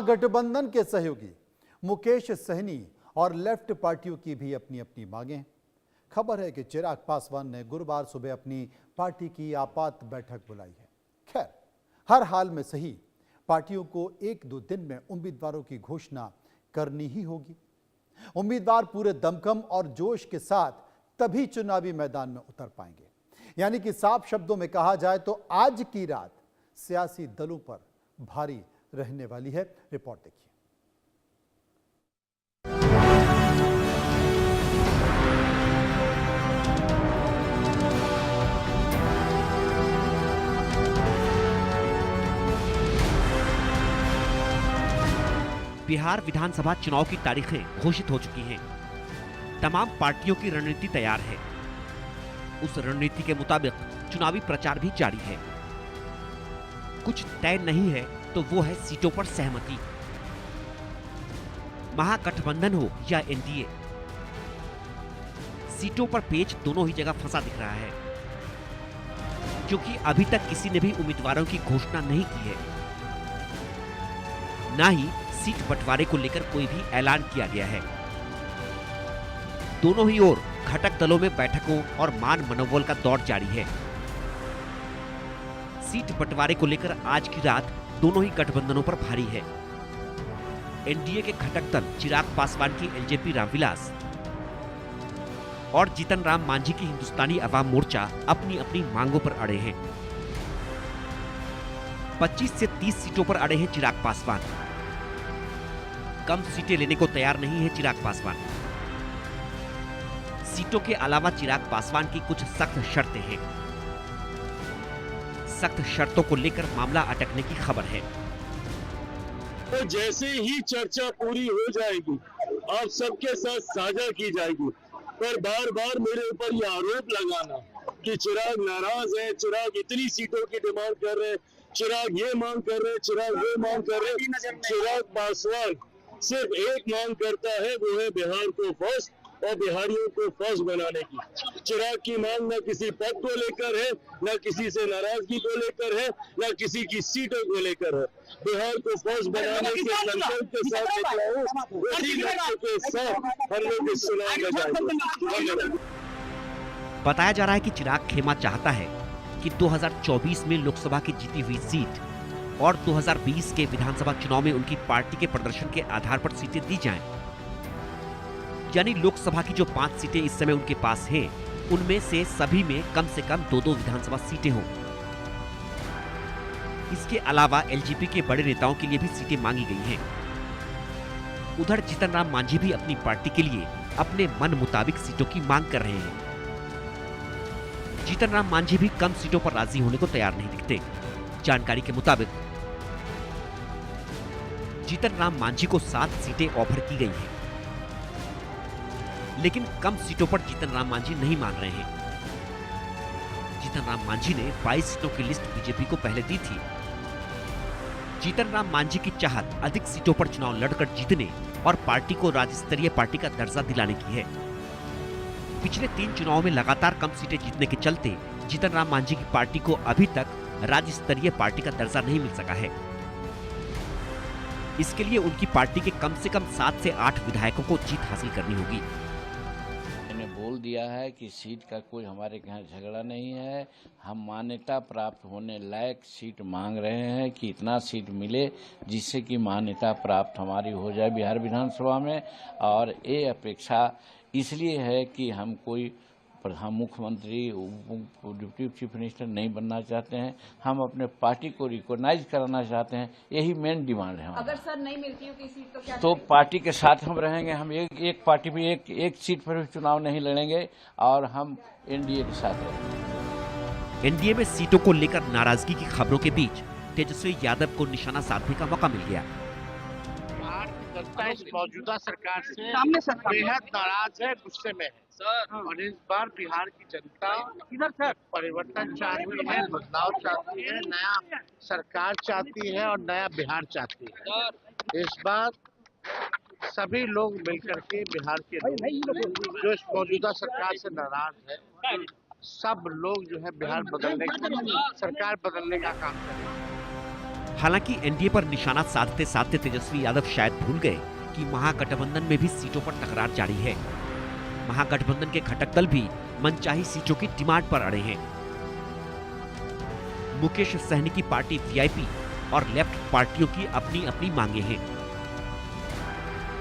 गठबंधन के सहयोगी मुकेश सहनी और लेफ्ट पार्टियों की भी अपनी अपनी मांगें। खबर है कि चिराग पासवान ने गुरुवार सुबह अपनी पार्टी की आपात बैठक बुलाई है। खैर, हर हाल में सही पार्टियों को एक दो दिन में उम्मीदवारों की घोषणा करनी ही होगी। उम्मीदवार पूरे दमखम और जोश के साथ तभी चुनावी मैदान में उतर पाएंगे। यानी कि साफ शब्दों में कहा जाए तो आज की रात सियासी दलों पर भारी रहने वाली है। रिपोर्ट देखिए। बिहार विधानसभा चुनाव की तारीखें घोषित हो चुकी हैं। तमाम पार्टियों की रणनीति तैयार है। उस रणनीति के मुताबिक चुनावी प्रचार भी जारी है। कुछ तय नहीं है तो वो है सीटों पर सहमति। महागठबंधन हो या एनडीए, सीटों पर पेच दोनों ही जगह फंसा दिख रहा है, क्योंकि अभी तक किसी ने भी उम्मीदवारों की घोषणा नहीं की है। ना ही सीट बंटवारे को लेकर कोई भी ऐलान किया गया है। दोनों ही ओर घटक दलों में बैठकों और मान मनोबल का दौर जारी है। सीट बंटवारे को लेकर आज की रात दोनों ही गठबंधनों पर भारी है। एनडीए के घटक दल चिराग पासवान की एलजेपी रामविलास और जीतन राम मांझी की हिंदुस्तानी अवाम मोर्चा अपनी अपनी मांगों पर अड़े हैं। 25 से 30 सीटों पर अड़े हैं चिराग पासवान। कम सीटें लेने को तैयार नहीं है चिराग पासवान। सीटों के अलावा चिराग पासवान की कुछ सख्त शर्तें हैं। सख्त शर्तों को लेकर मामला अटकने की खबर है। तो जैसे ही चर्चा पूरी हो जाएगी, आप सबके साथ साझा की जाएगी, पर बार बार मेरे ऊपर ये आरोप लगाना कि चिराग नाराज है, चिराग इतनी सीटों की डिमांड कर रहे हैं, चिराग ये मांग कर रहे हैं, चिराग वो मांग कर रहे हैं। चिराग पासवान सिर्फ एक मांग करता है, वो है बिहार को फर्स्ट और बिहारियों को फर्स्ट बनाने की। चिराग की मांग न किसी पद को लेकर है, न किसी से नाराजगी को लेकर है, न किसी की सीटों को लेकर है। बिहार को फर्स्ट बनाने के संकल्प के साथ निकला हूं, उसी लक्ष्य के साथ हम लोग इस चुनाव में जाएंगे। बताया जा रहा है कि चिराग खेमा चाहता है कि 2024 में लोकसभा की जीती हुई सीट और 2020 के विधानसभा चुनाव में उनकी पार्टी के प्रदर्शन के आधार पर सीटें दी जाएं। यानी लोकसभा की जो 5 सीटें इस समय उनके पास हैं, उनमें से सभी में कम से कम 2-2 विधानसभा सीटें हों। इसके अलावा एलजेपी के बड़े नेताओं के लिए भी सीटें मांगी गई हैं। उधर जीतन राम मांझी भी अपनी पार्टी के लिए अपने मन मुताबिक सीटों की मांग कर रहे हैं। जीतन राम मांझी भी कम सीटों पर राजी होने को तैयार नहीं दिखते। जानकारी के मुताबिक जीतन राम मांझी को 7 सीटें ऑफर की गई हैं, लेकिन कम सीटों पर जीतन राम मांझी नहीं मान रहे हैं। जीतन राम मांझी ने 22 सीटों की लिस्ट बीजेपी को पहले दी थी। जीतन राम मांझी की चाहत अधिक सीटों पर चुनाव लड़कर जीतने और पार्टी को राज्य स्तरीय पार्टी का दर्जा दिलाने की है। पिछले 3 चुनावों में लगातार कम सीटें जीतने के चलते जीतन राम मांझी की पार्टी को अभी तक राज्य स्तरीय पार्टी का दर्जा नहीं मिल सका है। इसके लिए उनकी पार्टी के कम से कम 7 से 8 विधायकों को जीत हासिल करनी होगी। मैंने बोल दिया है कि सीट का कोई हमारे यहाँ झगड़ा नहीं है। हम मान्यता प्राप्त होने लायक सीट मांग रहे हैं कि इतना सीट मिले जिससे कि मान्यता प्राप्त हमारी हो जाए बिहार विधानसभा में। और ये अपेक्षा इसलिए है कि हम कोई हम मुख्यमंत्री डिप्टी चीफ मिनिस्टर नहीं बनना चाहते हैं। हम अपने पार्टी को रिकॉग्नाइज कराना चाहते हैं। यही मेन डिमांड है। अगर सर नहीं मिलती हो किसी सीट तो क्या तो पार्टी के साथ हम रहेंगे। हम एक पार्टी में एक सीट पर भी चुनाव नहीं लड़ेंगे और हम एनडीए के साथ रहेंगे। एनडीए में सीटों को लेकर नाराजगी की खबरों के बीच तेजस्वी यादव को निशाना साधने का मौका मिल गया। जनता इस मौजूदा सरकार से बेहद नाराज है, गुस्से में है और इस बार बिहार की जनता परिवर्तन चाहती है, बदलाव चाहती है, नया सरकार चाहती है और नया बिहार चाहती है। इस बार सभी लोग मिलकर के बिहार के जो इस मौजूदा सरकार से नाराज है, सब लोग जो है बिहार बदलने सरकार बदलने का काम करें। हालांकि एनडीए पर निशाना साधते साधते तेजस्वी यादव शायद भूल गए कि महागठबंधन में भी सीटों पर टकरार जारी है। महागठबंधन के घटक दल भी मनचाही सीटों की डिमांड पर अड़े हैं। मुकेश सहनी की पार्टी वीआईपी और लेफ्ट पार्टियों की अपनी अपनी मांगे हैं।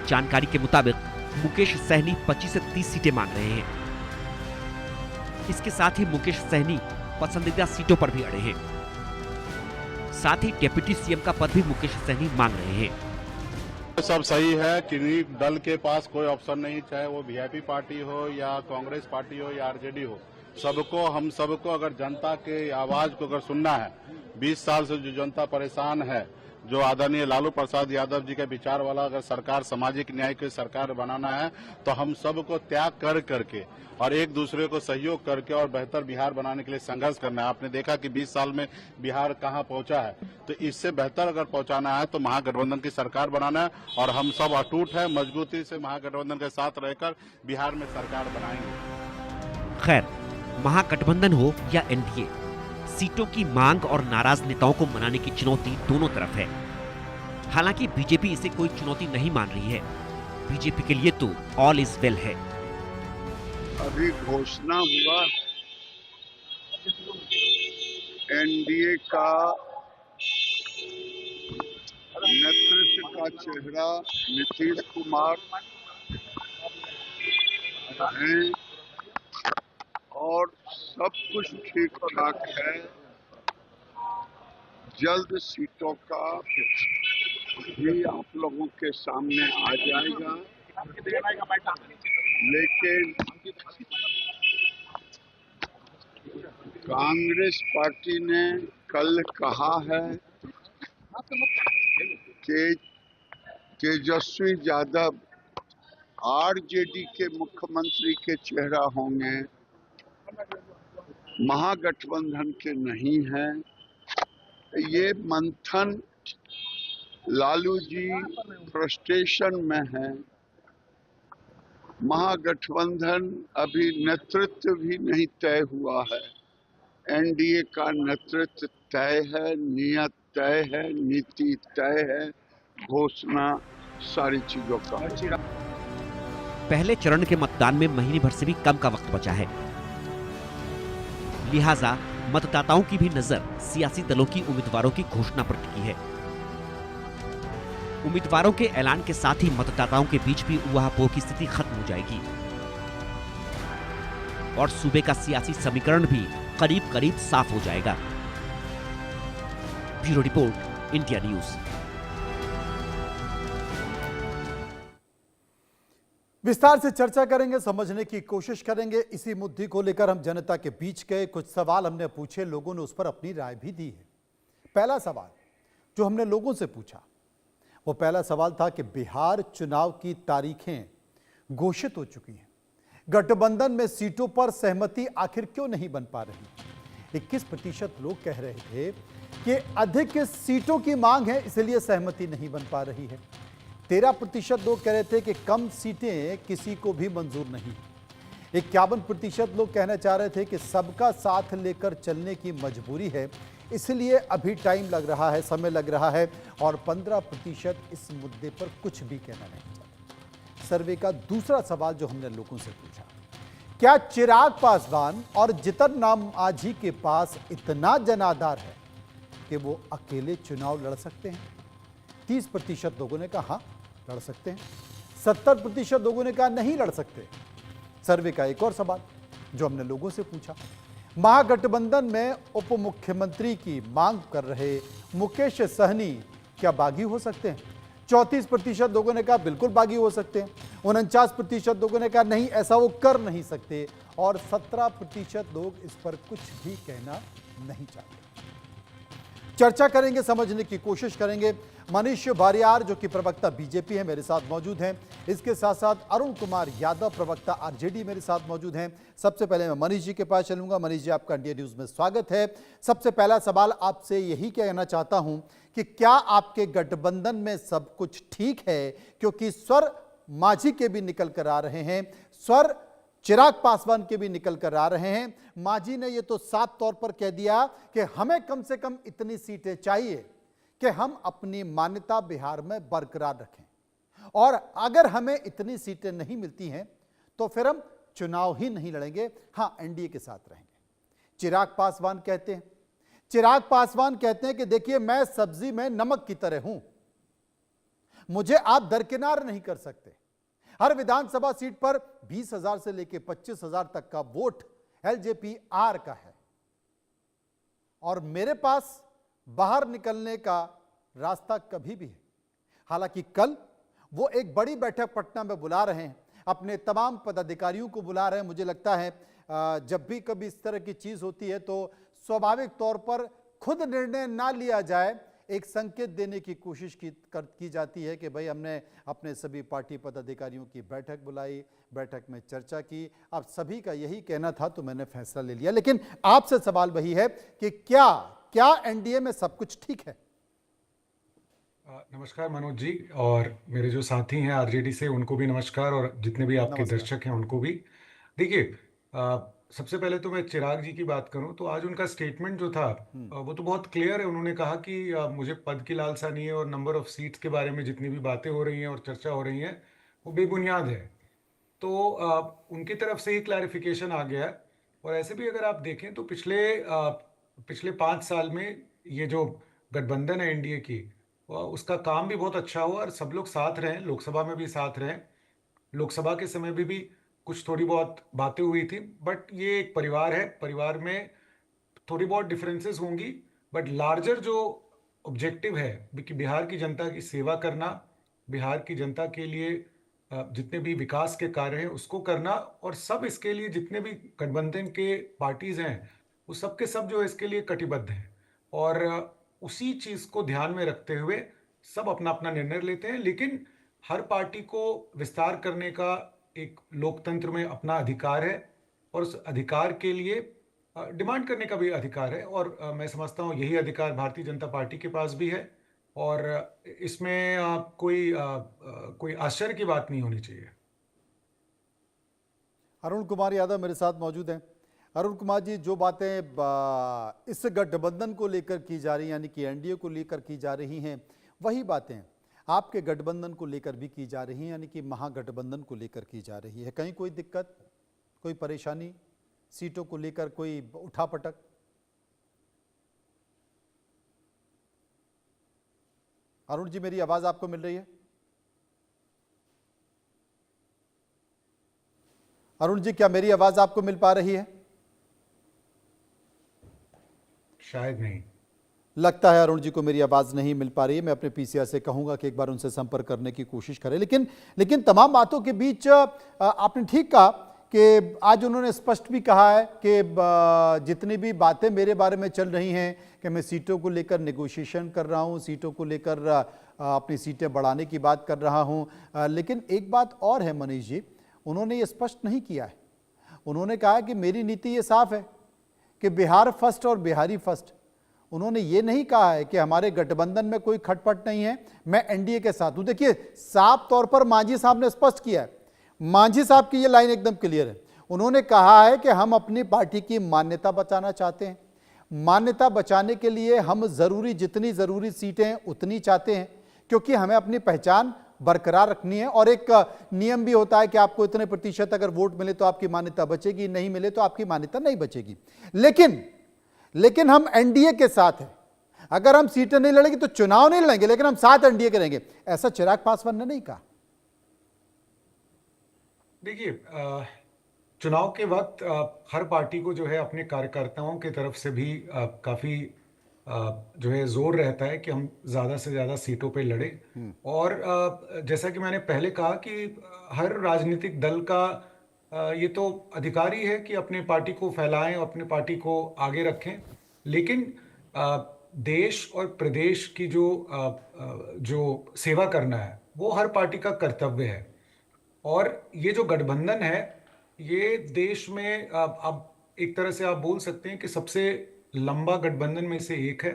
जानकारी के मुताबिक मुकेश सहनी 25 से 30 सीटें मांग रहे हैं। इसके साथ ही मुकेश सहनी पसंदीदा सीटों पर भी अड़े हैं। साथ ही डिप्टी सीएम का पद भी मुकेश सहनी मांग रहे हैं। सब सही है कि दल के पास कोई ऑप्शन नहीं, चाहे वो वीआईपी पार्टी हो या कांग्रेस पार्टी हो या आरजेडी हो। हम सबको अगर जनता के आवाज को अगर सुनना है, 20 साल से जो जनता परेशान है, जो आदरणीय लालू प्रसाद यादव जी के विचार वाला अगर सरकार, सामाजिक न्याय की सरकार बनाना है, तो हम सबको त्याग कर करके और एक दूसरे को सहयोग करके और बेहतर बिहार बनाने के लिए संघर्ष करना है। आपने देखा कि 20 साल में बिहार कहां पहुंचा है, तो इससे बेहतर अगर पहुंचाना है तो महागठबंधन की सरकार बनाना है और हम सब अटूट है, मजबूती से महागठबंधन के साथ रहकर बिहार में सरकार बनाएंगे। खैर, महागठबंधन हो या एनडीए, सीटों की मांग और नाराज नेताओं को मनाने की चुनौती दोनों तरफ है। हालांकि बीजेपी इसे कोई चुनौती नहीं मान रही है। बीजेपी के लिए तो ऑल इज वेल है। अभी घोषणा हुआ एनडीए का नेतृत्व का चेहरा नीतीश कुमार है और सब कुछ ठीक ठाक है। जल्द सीटों का भी आप लोगों के सामने आ जाएगा, लेकिन कांग्रेस पार्टी ने कल कहा है कि तेजस्वी यादव आरजेडी के मुख्यमंत्री के चेहरा होंगे, महागठबंधन के नहीं है। ये मंथन लालू जी फ्रस्ट्रेशन में है। महागठबंधन अभी नेतृत्व भी नहीं तय हुआ है। एनडीए का नेतृत्व तय है, नियत तय है, नीति तय है, घोषणा सारी चीजों का। पहले चरण के मतदान में महीने भर से भी कम का वक्त बचा है, लिहाजा मतदाताओं की भी नजर सियासी दलों की उम्मीदवारों की घोषणा पर टिकी है। उम्मीदवारों के ऐलान के साथ ही मतदाताओं के बीच भी उहापोह की स्थिति खत्म हो जाएगी और सूबे का सियासी समीकरण भी करीब करीब साफ हो जाएगा। Bureau report, India news. विस्तार से चर्चा करेंगे, समझने की कोशिश करेंगे। इसी मुद्दे को लेकर हम जनता के बीच गए, कुछ सवाल हमने पूछे, लोगों ने उस पर अपनी राय भी दी है। पहला सवाल जो हमने लोगों से पूछा, वो पहला सवाल था कि बिहार चुनाव की तारीखें घोषित हो चुकी हैं, गठबंधन में सीटों पर सहमति आखिर क्यों नहीं बन पा रही। 21% लोग कह रहे थे कि अधिक सीटों की मांग है, इसलिए सहमति नहीं बन पा रही है। 13% लोग कह रहे थे कि कम सीटें किसी को भी मंजूर नहीं। 51% लोग कहना चाह रहे थे कि सबका साथ लेकर चलने की मजबूरी है, इसलिए अभी टाइम लग रहा है, समय लग रहा है। और 15% इस मुद्दे पर कुछ भी कहना नहीं चाहते। सर्वे का दूसरा सवाल जो हमने लोगों से पूछा, क्या चिराग पासवान और जीतन राम मांझी के पास इतना जनाधार है कि वो अकेले चुनाव लड़ सकते हैं? 30% लोगों ने कहा हाँ लड़ सकते हैं, 70% लोगों ने कहा नहीं लड़ सकते। सर्वे का एक और सवाल जो हमने लोगों से पूछा, महागठबंधन में उप मुख्यमंत्री की मांग कर रहे मुकेश सहनी क्या बागी हो सकते हैं? 34% लोगों ने कहा बिल्कुल बागी हो सकते हैं, 49% लोगों ने कहा नहीं ऐसा वो कर नहीं सकते, और 17% लोग इस पर कुछ भी कहना नहीं चाहते। चर्चा करेंगे, समझने की कोशिश करेंगे। मनीष बारियार जो कि प्रवक्ता बीजेपी है मेरे साथ मौजूद हैं, इसके साथ साथ अरुण कुमार यादव प्रवक्ता आरजेडी मेरे साथ मौजूद हैं। सबसे पहले मैं मनीष जी के पास चलूंगा। मनीष जी, आपका इंडिया न्यूज में स्वागत है। सबसे पहला सवाल आपसे यही कहना चाहता हूं कि क्या आपके गठबंधन में सब कुछ ठीक है? क्योंकि स्वर मांझी के भी निकल कर आ रहे हैं, स्वर चिराग पासवान के भी निकल कर आ रहे हैं। मांझी ने यह तो साफ तौर पर कह दिया कि हमें कम से कम इतनी सीटें चाहिए कि हम अपनी मान्यता बिहार में बरकरार रखें, और अगर हमें इतनी सीटें नहीं मिलती हैं तो फिर हम चुनाव ही नहीं लड़ेंगे, हां एनडीए के साथ रहेंगे। चिराग पासवान कहते हैं कि देखिए, मैं सब्जी में नमक की तरह हूं, मुझे आप दरकिनार नहीं कर सकते। हर विधानसभा सीट पर 20,000 से लेकर 25,000 तक का वोट एलजेपी-आर का है, और मेरे पास बाहर निकलने का रास्ता कभी भी है। हालांकि कल वो एक बड़ी बैठक पटना में बुला रहे हैं, अपने तमाम पदाधिकारियों को बुला रहे हैं। मुझे लगता है जब भी कभी इस तरह की चीज होती है तो स्वाभाविक तौर पर खुद निर्णय ना लिया जाए, एक संकेत देने की कोशिश की जाती है कि भाई हमने अपने सभी पार्टी पदाधिकारियों की बैठक बुलाई, बैठक में चर्चा की, अब सभी का यही कहना था तो मैंने फैसला ले लिया। लेकिन आपसे सवाल वही है कि क्या एनडीए में सब कुछ ठीक है? नमस्कार मनोज जी, और मेरे जो साथी हैं आरजेडी से उनको भी नमस्कार, और जितने भी आपके दर्शक हैं उनको भी। देखिए, सबसे पहले तो मैं चिराग जी की बात करूं तो आज उनका स्टेटमेंट जो था वो तो बहुत क्लियर है। उन्होंने कहा कि मुझे पद की लालसा नहीं है, और नंबर ऑफ सीट्स के बारे में जितनी भी बातें हो रही हैं और चर्चा हो रही हैं वो बेबुनियाद है। तो उनकी तरफ से ही क्लैरिफिकेशन आ गया है। और ऐसे भी अगर आप देखें तो पिछले 5 साल में ये जो गठबंधन है एनडीए की, उसका काम भी बहुत अच्छा हुआ और सब लोग साथ रहें, लोकसभा में भी साथ रहें। लोकसभा के समय भी कुछ थोड़ी बहुत बातें हुई थी, बट ये एक परिवार है, परिवार में थोड़ी बहुत डिफरेंसेस होंगी, बट लार्जर जो ऑब्जेक्टिव है कि बिहार की जनता की सेवा करना, बिहार की जनता के लिए जितने भी विकास के कार्य हैं उसको करना, और सब इसके लिए जितने भी गठबंधन के पार्टीज हैं वो सब के सब जो है इसके लिए कटिबद्ध हैं, और उसी चीज को ध्यान में रखते हुए सब अपना अपना निर्णय लेते हैं। लेकिन हर पार्टी को विस्तार करने का एक लोकतंत्र में अपना अधिकार है, और उस अधिकार के लिए डिमांड करने का भी अधिकार है, और मैं समझता हूँ यही अधिकार भारतीय जनता पार्टी के पास भी है, और इसमें कोई आश्चर्य की बात नहीं होनी चाहिए। अरुण कुमार यादव मेरे साथ मौजूद हैं। अरुण कुमार जी, जो बातें इस गठबंधन को लेकर की जा रही हैं, यानी कि एनडीए को लेकर की जा रही हैं, वही बातें आपके गठबंधन को लेकर भी की जा रही हैं, यानी कि महागठबंधन को लेकर की जा रही है। कहीं कोई दिक्कत, कोई परेशानी, सीटों को लेकर कोई उठापटक? अरुण जी, मेरी आवाज आपको मिल रही है? अरुण जी, क्या मेरी आवाज आपको मिल पा रही है? शायद नहीं। लगता है अरुण जी को मेरी आवाज नहीं मिल पा रही है। मैं अपने पीसीआर से कहूंगा कि एक बार उनसे संपर्क करने की कोशिश करें। लेकिन तमाम बातों के बीच आपने ठीक कहा कि आज उन्होंने स्पष्ट भी कहा है कि जितनी भी बातें मेरे बारे में चल रही हैं कि मैं सीटों को लेकर नेगोशिएशन कर रहा हूं, सीटों को लेकर अपनी सीटें बढ़ाने की बात कर रहा हूं। लेकिन एक बात और है मनीष जी, उन्होंने ये स्पष्ट नहीं किया है। उन्होंने कहा कि मेरी नीति ये साफ है कि बिहार फर्स्ट और बिहारी फर्स्ट। उन्होंने ये नहीं कहा है कि हमारे गठबंधन में कोई खटपट नहीं है, मैं एनडीए के साथ हूं। देखिए, साफ तौर पर मांझी साहब ने स्पष्ट किया है, मांझी साहब की ये लाइन एकदम क्लियर है। उन्होंने कहा है कि हम अपनी पार्टी की मान्यता बचाना चाहते हैं, मान्यता बचाने के लिए हम जितनी जरूरी सीटें उतनी चाहते हैं, क्योंकि हमें अपनी पहचान बरकरार रखनी है। और एक नियम भी होता है कि आपको इतने प्रतिशत अगर वोट मिले तो आपकी मान्यता बचेगी, नहीं मिले तो आपकी मान्यता नहीं बचेगी। लेकिन हम एनडीए के साथ हैं। अगर हम सीटें नहीं लड़ेंगे तो चुनाव नहीं लड़ेंगे, लेकिन हम साथ एनडीए के रहेंगे, ऐसा चिराग पासवान ने नहीं कहा। देखिए, चुनाव के वक्त हर पार्टी को जो है अपने कार्यकर्ताओं की तरफ से भी काफी जो है जोर रहता है कि हम ज्यादा से ज्यादा सीटों पे लड़े। और जैसा कि मैंने पहले कहा कि हर राजनीतिक दल का ये तो अधिकार ही है कि अपने पार्टी को फैलाएं, अपने पार्टी को आगे रखें। लेकिन देश और प्रदेश की जो सेवा करना है वो हर पार्टी का कर्तव्य है। और ये जो गठबंधन है ये देश में अब एक तरह से आप बोल सकते हैं कि सबसे लंबा गठबंधन में से एक है,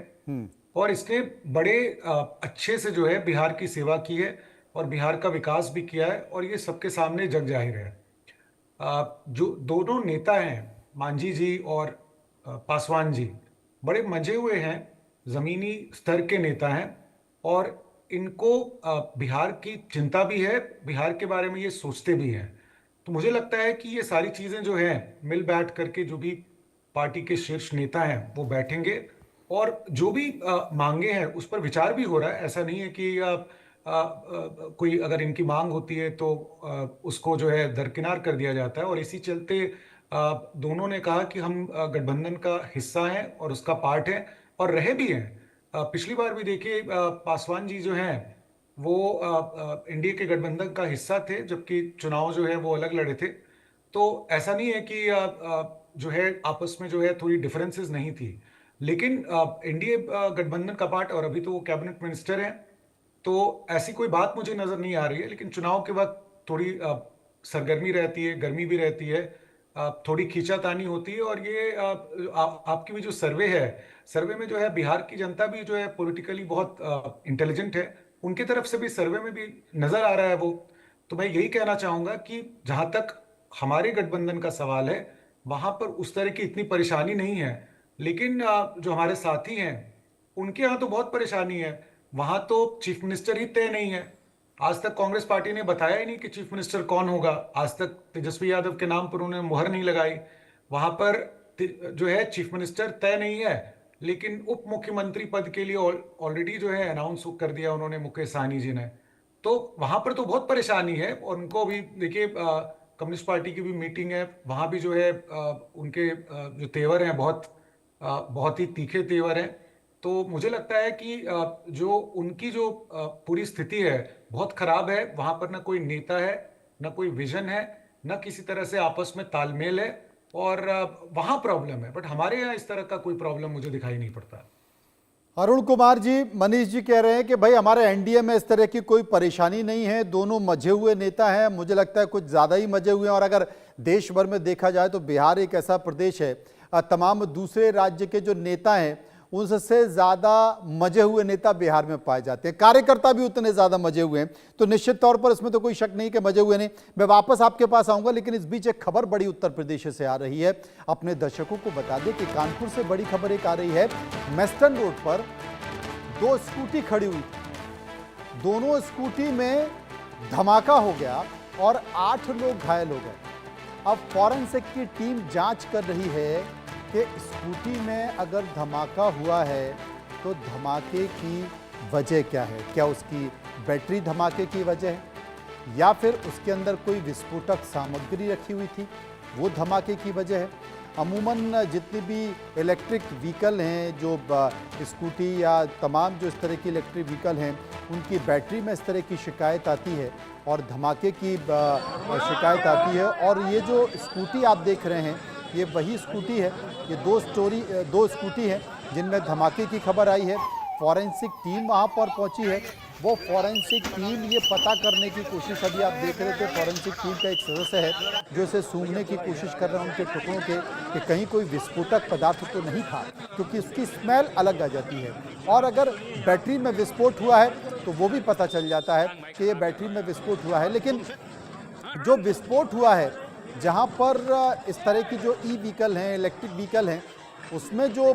और इसने बड़े अच्छे से जो है बिहार की सेवा की है और बिहार का विकास भी किया है, और ये सबके सामने जग जाहिर है। जो दोनों नेता हैं मांझी जी और पासवान जी, बड़े मंझे हुए हैं ज़मीनी स्तर के नेता हैं और इनको बिहार की चिंता भी है, बिहार के बारे में ये सोचते भी हैं। तो मुझे लगता है कि ये सारी चीज़ें जो हैं मिल बैठ करके जो भी पार्टी के शीर्ष नेता हैं वो बैठेंगे और जो भी मांगे हैं उस पर विचार भी हो रहा है। ऐसा नहीं है कि कोई अगर इनकी मांग होती है तो उसको जो है दरकिनार कर दिया जाता है। और इसी चलते दोनों ने कहा कि हम गठबंधन का हिस्सा हैं और उसका पार्ट हैं और रहे भी हैं। पिछली बार भी देखिए पासवान जी जो हैं वो एनडीए के गठबंधन का हिस्सा थे, जबकि चुनाव जो है वो अलग लड़े थे। तो ऐसा नहीं है कि जो है आपस में जो है थोड़ी डिफरेंसेस नहीं थी, लेकिन एनडीए गठबंधन का पार्ट और अभी तो वो कैबिनेट मिनिस्टर हैं, तो ऐसी कोई बात मुझे नजर नहीं आ रही है। लेकिन चुनाव के वक्त थोड़ी सरगर्मी रहती है, गर्मी भी रहती है, थोड़ी खींचातानी होती है। और ये आपकी भी जो सर्वे है, सर्वे में जो है बिहार की जनता भी जो है पॉलिटिकली बहुत इंटेलिजेंट है, उनकी तरफ से भी सर्वे में भी नजर आ रहा है वो। तो मैं यही कहना चाहूंगा कि जहां तक हमारे गठबंधन का सवाल है वहां पर उस तरह की इतनी परेशानी नहीं है, लेकिन जो हमारे साथी हैं उनके यहाँ तो बहुत परेशानी है। वहां तो चीफ मिनिस्टर ही तय नहीं है। आज तक कांग्रेस पार्टी ने बताया ही नहीं कि चीफ मिनिस्टर कौन होगा। आज तक तेजस्वी यादव के नाम पर उन्होंने मुहर नहीं लगाई। वहां पर जो है चीफ मिनिस्टर तय नहीं है, लेकिन उप मुख्यमंत्री पद के लिए ऑलरेडी जो है अनाउंस कर दिया उन्होंने, मुकेश सहनी जी ने। तो वहां पर तो बहुत परेशानी है। और उनको भी देखिए कम्युनिस्ट पार्टी की भी मीटिंग है, वहां भी जो है उनके जो तेवर हैं बहुत ही तीखे तेवर हैं। तो मुझे लगता है कि जो उनकी जो पूरी स्थिति है बहुत खराब है। वहां पर ना कोई नेता है, ना कोई विजन है, ना किसी तरह से आपस में तालमेल है, और वहां प्रॉब्लम है। बट हमारे यहाँ इस तरह का कोई प्रॉब्लम मुझे दिखाई नहीं पड़ता। अरुण कुमार जी, मनीष जी कह रहे हैं कि भाई हमारे एनडीए में इस तरह की कोई परेशानी नहीं है, दोनों मजे हुए नेता हैं। मुझे लगता है कुछ ज़्यादा ही मजे हुए हैं। और अगर देश भर में देखा जाए तो बिहार एक ऐसा प्रदेश है, तमाम दूसरे राज्य के जो नेता हैं उनसे ज़्यादा मजे हुए नेता बिहार में पाए जाते हैं। कार्यकर्ता भी उतने ज़्यादा मजे हुए हैं। तो निश्चित तौर पर इसमें तो कोई शक नहीं कि मजे हुए नहीं। मैं वापस आपके पास आऊँगा, लेकिन इस बीच एक खबर बड़ी उत्तर प्रदेश से आ रही है। अपने दर्शकों को बता दें कि कानपुर से बड़ी खबर एक आ रही है। मेस्टन रोड पर 2 स्कूटी खड़ी हुई, दोनों स्कूटी में धमाका हो गया और 8 लोग घायल हो गए। अब फॉरेंसिक की टीम जांच कर रही है कि स्कूटी में अगर धमाका हुआ है तो धमाके की वजह क्या है। क्या उसकी बैटरी धमाके की वजह है, या फिर उसके अंदर कोई विस्फोटक सामग्री रखी हुई थी वो धमाके की वजह है। अमूमन जितनी भी इलेक्ट्रिक व्हीकल हैं, जो स्कूटी या तमाम जो इस तरह की इलेक्ट्रिक व्हीकल हैं, उनकी बैटरी में इस तरह की शिकायत आती है और धमाके की शिकायत आती है। और ये जो स्कूटी आप देख रहे हैं ये वही स्कूटी है। ये 2 स्कूटी हैं जिनमें धमाके की खबर आई है। फॉरेंसिक टीम वहाँ पर पहुँची है। वो फॉरेंसिक टीम ये पता करने की कोशिश, अभी आप देख रहे थे, फॉरेंसिक टीम का एक सदस्य है जो इसे सूंघने की कोशिश कर रहे हैं उनके टुकड़ों के, कि कहीं कोई विस्फोटक पदार्थ तो नहीं था, क्योंकि उसकी स्मेल अलग आ जाती है। और अगर बैटरी में विस्फोट हुआ है तो वो भी पता चल जाता है कि ये बैटरी में विस्फोट हुआ है। लेकिन जो विस्फोट हुआ है, जहाँ पर इस तरह की जो व्हीकल हैं, इलेक्ट्रिक व्हीकल हैं, उसमें जो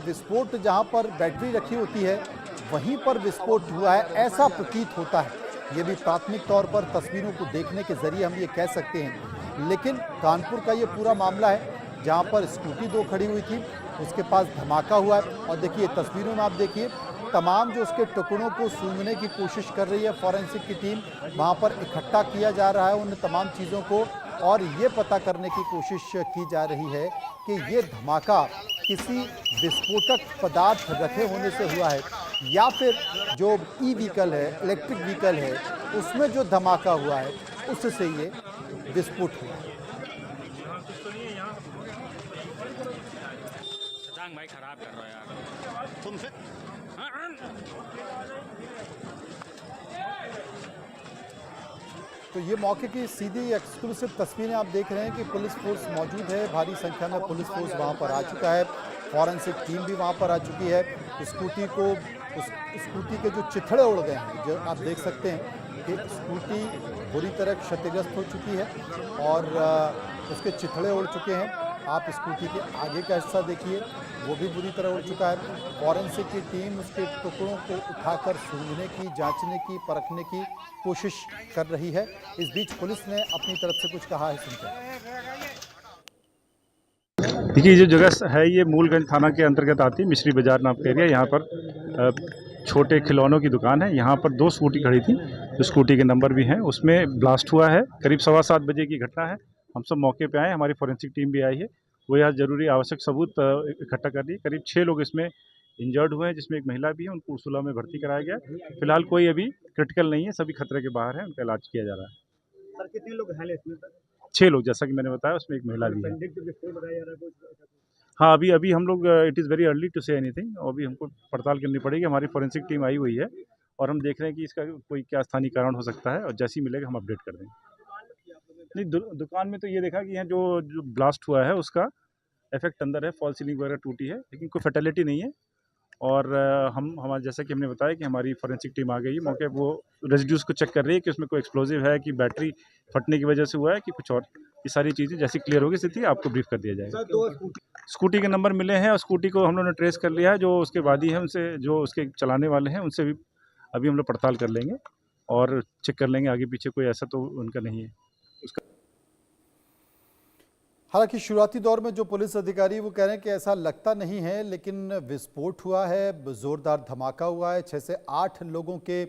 विस्फोट जहाँ पर बैटरी रखी होती है वहीं पर विस्फोट हुआ है, ऐसा प्रतीत होता है। ये भी प्राथमिक तौर पर तस्वीरों को देखने के जरिए हम ये कह सकते हैं। लेकिन कानपुर का ये पूरा मामला है जहाँ पर स्कूटी 2 खड़ी हुई थी, उसके पास धमाका हुआ है। और देखिए तस्वीरों में आप देखिए तमाम जो उसके टुकड़ों को सूंघने की कोशिश कर रही है फॉरेंसिक की टीम। वहाँ पर इकट्ठा किया जा रहा है उन तमाम चीज़ों को, और ये पता करने की कोशिश की जा रही है कि ये धमाका किसी विस्फोटक पदार्थ रखे होने से हुआ है, या फिर जो व्हीकल है, इलेक्ट्रिक व्हीकल है, उसमें जो धमाका हुआ है उससे ये विस्फोट हुआ है। भाई खराब कर रहा है यार तुमसे। तो ये मौके की सीधी एक्सक्लूसिव तस्वीरें आप देख रहे हैं कि पुलिस फोर्स मौजूद है, भारी संख्या में पुलिस फोर्स वहाँ पर आ चुका है, फॉरेंसिक टीम भी वहाँ पर आ चुकी है। स्कूटी को, उस स्कूटी के जो चिथड़े उड़ गए हैं, जो आप देख सकते हैं कि स्कूटी बुरी तरह क्षतिग्रस्त हो चुकी है और उसके चिथड़े उड़ चुके हैं। आप स्कूटी के आगे का हिस्सा देखिए, वो भी बुरी तरह उड़ चुका है। फॉरेंसिक की टीम उसके टुकड़ों को उठाकर सूंघने की, जांचने की, परखने की कोशिश कर रही है। इस बीच पुलिस ने अपनी तरफ से कुछ कहा है, सुनते हैं। देखिए, जो जगह है ये मूलगंज थाना के अंतर्गत आती है, मिश्री बाजार नाम का एरिया। यहाँ पर छोटे खिलौनों की दुकान है। यहाँ पर 2 स्कूटी खड़ी थी, जो स्कूटी के नंबर भी हैं। उसमें ब्लास्ट हुआ है। करीब 7:15 बजे की घटना है। हम सब मौके पे आए, हमारी फॉरेंसिक टीम भी आई है। वो यहाँ जरूरी आवश्यक सबूत इकट्ठा कर रही है। करीब 6 लोग इसमें इंजर्ड हुए हैं, जिसमें एक महिला भी है। उनको उर्सुला में भर्ती कराया गया। फिलहाल कोई अभी क्रिटिकल नहीं है, सभी खतरे के बाहर है, उनका इलाज किया जा रहा है। सर कितने लोग घायल इसमें? 6 लोग, जैसा कि मैंने बताया, उसमें एक महिला भी है। हाँ, अभी हम लोग it is very early to say anything. और अभी हमको पड़ताल करनी पड़ेगी। हमारी फॉरेंसिक टीम आई हुई है और हम देख रहे हैं कि इसका कोई क्या स्थानीय कारण हो सकता है, और जैसे ही मिलेगा हम अपडेट कर देंगे। नहीं, दुकान में तो ये देखा कि यहाँ जो ब्लास्ट हुआ है उसका इफेक्ट अंदर है, फॉल सीलिंग वगैरह टूटी है, लेकिन कोई फैटेलिटी नहीं है। और हमारा जैसा कि हमने बताया कि हमारी फॉरेंसिक टीम आ गई है मौके, वो रेजिड्यूज को चेक कर रही है कि उसमें कोई एक्सप्लोजिव है, कि बैटरी फटने की वजह से हुआ है, कि कुछ और। ये सारी चीज़ें जैसी क्लियर होगी स्थिति आपको ब्रीफ कर दिया जाएगा। स्कूटी के नंबर मिले हैं और स्कूटी को हम लोगों ने ट्रेस कर लिया है। जो उसके वादी है उनसे, जो उसके चलाने वाले हैं उनसे भी अभी हम लोग पड़ताल कर लेंगे और चेक कर लेंगे आगे पीछे कोई ऐसा तो उनका नहीं है। हालांकि शुरुआती दौर में जो पुलिस अधिकारी वो कह रहे हैं कि ऐसा लगता नहीं है, लेकिन विस्फोट हुआ है, जोरदार धमाका हुआ है, 6 से 8 लोगों के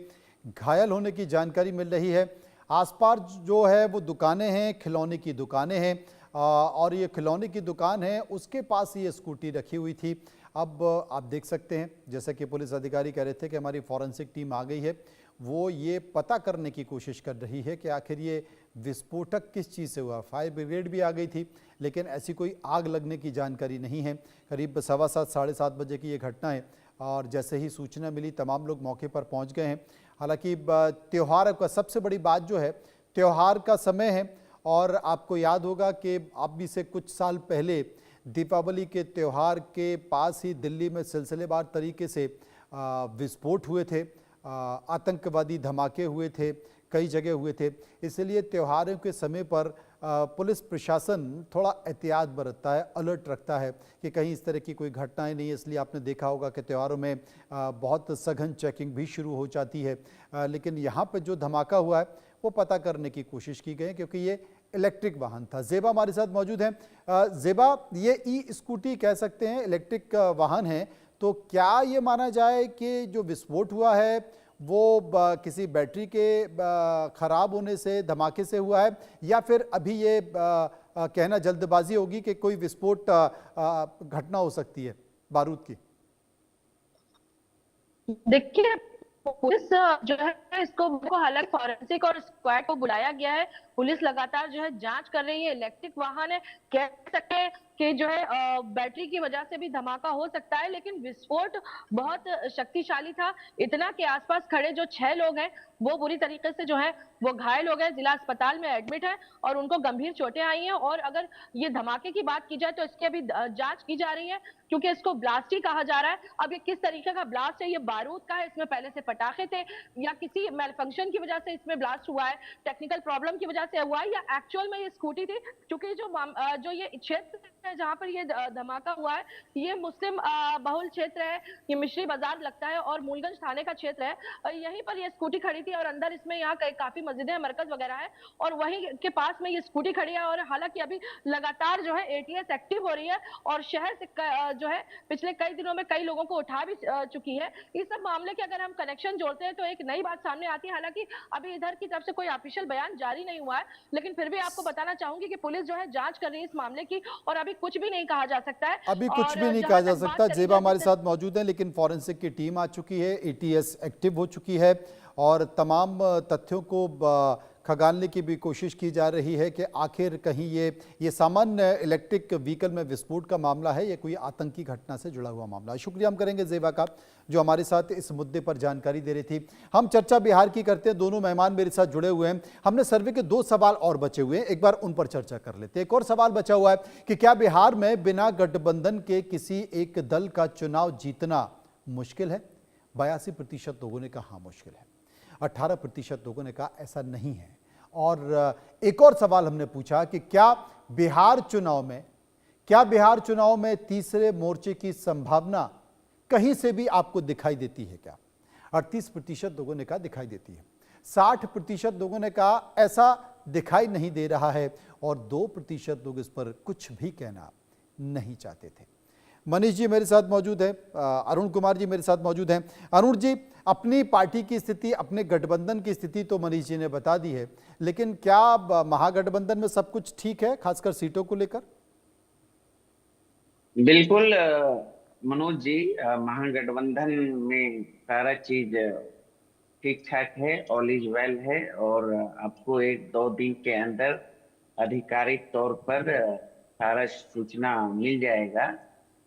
घायल होने की जानकारी मिल रही है। आसपास जो है वो दुकानें हैं, खिलौने की दुकानें हैं, और ये खिलौने की दुकान है, उसके पास ये स्कूटी रखी हुई थी। अब आप देख सकते हैं, जैसा कि पुलिस अधिकारी कह रहे थे कि हमारी फॉरेंसिक टीम आ गई है, वो ये पता करने की कोशिश कर रही है कि आखिर ये विस्फोटक किस चीज़ से हुआ। फायर ब्रिगेड भी आ गई थी, लेकिन ऐसी कोई आग लगने की जानकारी नहीं है। करीब 7:15 साढ़े 7 बजे की ये घटना है, और जैसे ही सूचना मिली तमाम लोग मौके पर पहुंच गए हैं। हालांकि त्यौहार का सबसे बड़ी बात जो है, त्यौहार का समय है, और आपको याद होगा कि अभी से कुछ साल पहले दीपावली के त्यौहार के पास ही दिल्ली में सिलसिलेवार तरीके से विस्फोट हुए थे, आतंकवादी धमाके हुए थे, कई जगह हुए थे। इसलिए त्योहारों के समय पर पुलिस प्रशासन थोड़ा एहतियात बरतता है, अलर्ट रखता है कि कहीं इस तरह की कोई घटनाएं नहीं है। इसलिए आपने देखा होगा कि त्योहारों में बहुत सघन चेकिंग भी शुरू हो जाती है। लेकिन यहाँ पर जो धमाका हुआ है वो पता करने की कोशिश की गई, क्योंकि ये इलेक्ट्रिक वाहन था। जेबा हमारे साथ मौजूद हैं। जेबा, ये ई स्कूटी कह सकते हैं, इलेक्ट्रिक वाहन है, तो क्या ये माना जाए कि जो विस्फोट हुआ है वो किसी बैटरी के ख़राब होने से, धमाके से हुआ है, या फिर अभी ये कहना जल्दबाजी होगी कि कोई विस्फोट घटना हो सकती है बारूद की? देखिए, पुलिस जो है इसको हालांकि फॉरेंसिक और स्क्वाड को बुलाया गया है। पुलिस लगातार जो है जांच कर रही है। इलेक्ट्रिक वाहन है, कह सकते हैं कि जो है बैटरी की वजह से भी धमाका हो सकता है, लेकिन विस्फोट बहुत शक्तिशाली था। इतना के आसपास खड़े जो 6 लोग हैं वो बुरी तरीके से जो है वो घायल हो गए, जिला अस्पताल में एडमिट है और उनको गंभीर चोटें आई हैं। और अगर ये धमाके की बात की जाए तो इसकी अभी जांच की जा रही है, क्योंकि इसको ब्लास्ट ही कहा जा रहा है। अब ये किस तरीके का ब्लास्ट है, ये बारूद का है, इसमें पहले से पटाखे थे, या किसी मेलफंक्शन की वजह से इसमें ब्लास्ट हुआ है, टेक्निकल प्रॉब्लम की वजह से हुआ है, या एक्चुअल में ये स्कूटी थी। क्योंकि जो ये क्षेत्र है जहाँ पर ये धमाका हुआ है, ये मुस्लिम बहुल क्षेत्र है, ये मिश्री बाजार लगता है और मूलगंज थाने का क्षेत्र है। यहीं पर ये स्कूटी खड़ी थी और अंदर इसमें यहाँ काफी मस्जिदें, मरकज वगैरह है, और वहीं के पास में ये स्कूटी खड़ी है। और हालांकि अभी लगातार जो है एटीएस एक्टिव हो रही है और शहर से जो है पिछले कई दिनों में कई लोगों को उठा भी चुकी है। इस सब मामले के अगर हम कनेक्शन जोड़ते हैं तो एक नई बात सामने आती है। हालांकि अभी इधर की तरफ से कोई ऑफिशियल बयान जारी नहीं हुआ है, लेकिन फिर भी आपको बताना चाहूंगी कि पुलिस जो है जांच कर रही है इस मामले की, और अभी कुछ भी नहीं कहा जा सकता है। अभी कुछ भी नहीं कहा जा सकता। जेबा हमारे साथ मौजूद है, लेकिन फॉरेंसिक की टीम आ चुकी है, एटीएस एक्टिव हो चुकी है और तमाम तथ्यों को खंगालने की भी कोशिश की जा रही है कि आखिर कहीं ये सामान्य इलेक्ट्रिक व्हीकल में विस्फोट का मामला है या कोई आतंकी घटना से जुड़ा हुआ मामला है। शुक्रिया हम करेंगे जेबा का, जो हमारे साथ इस मुद्दे पर जानकारी दे रही थी। हम चर्चा बिहार की करते हैं, दोनों मेहमान मेरे साथ जुड़े हुए हैं। हमने सर्वे के 2 सवाल और बचे हुए हैं, एक बार उन पर चर्चा कर लेते हैं। एक और सवाल बचा हुआ है कि क्या बिहार में बिना गठबंधन के किसी एक दल का चुनाव जीतना मुश्किल है? 82% लोगों ने कहा हाँ मुश्किल है, 18% लोगों ने कहा ऐसा नहीं है। और एक और सवाल हमने पूछा कि क्या बिहार चुनाव में क्या बिहार चुनाव में तीसरे मोर्चे की संभावना कहीं से भी आपको दिखाई देती है क्या? 38% लोगों ने कहा दिखाई देती है, 60% लोगों ने कहा ऐसा दिखाई नहीं दे रहा है और 2% लोग इस पर कुछ भी कहना नहीं चाहते थे। मनीष जी मेरे साथ मौजूद है, अरुण कुमार जी मेरे साथ मौजूद हैं। अरुण जी, अपनी पार्टी की स्थिति, अपने गठबंधन की स्थिति तो मनीष जी ने बता दी है, लेकिन क्या महागठबंधन में सब कुछ ठीक है, खासकर सीटों को लेकर? बिल्कुल मनोज जी, महागठबंधन में सारा चीज ठीक ठाक है, ऑल इज वेल है और आपको 1-2 दिन के अंदर आधिकारिक तौर पर सारा सूचना मिल जाएगा।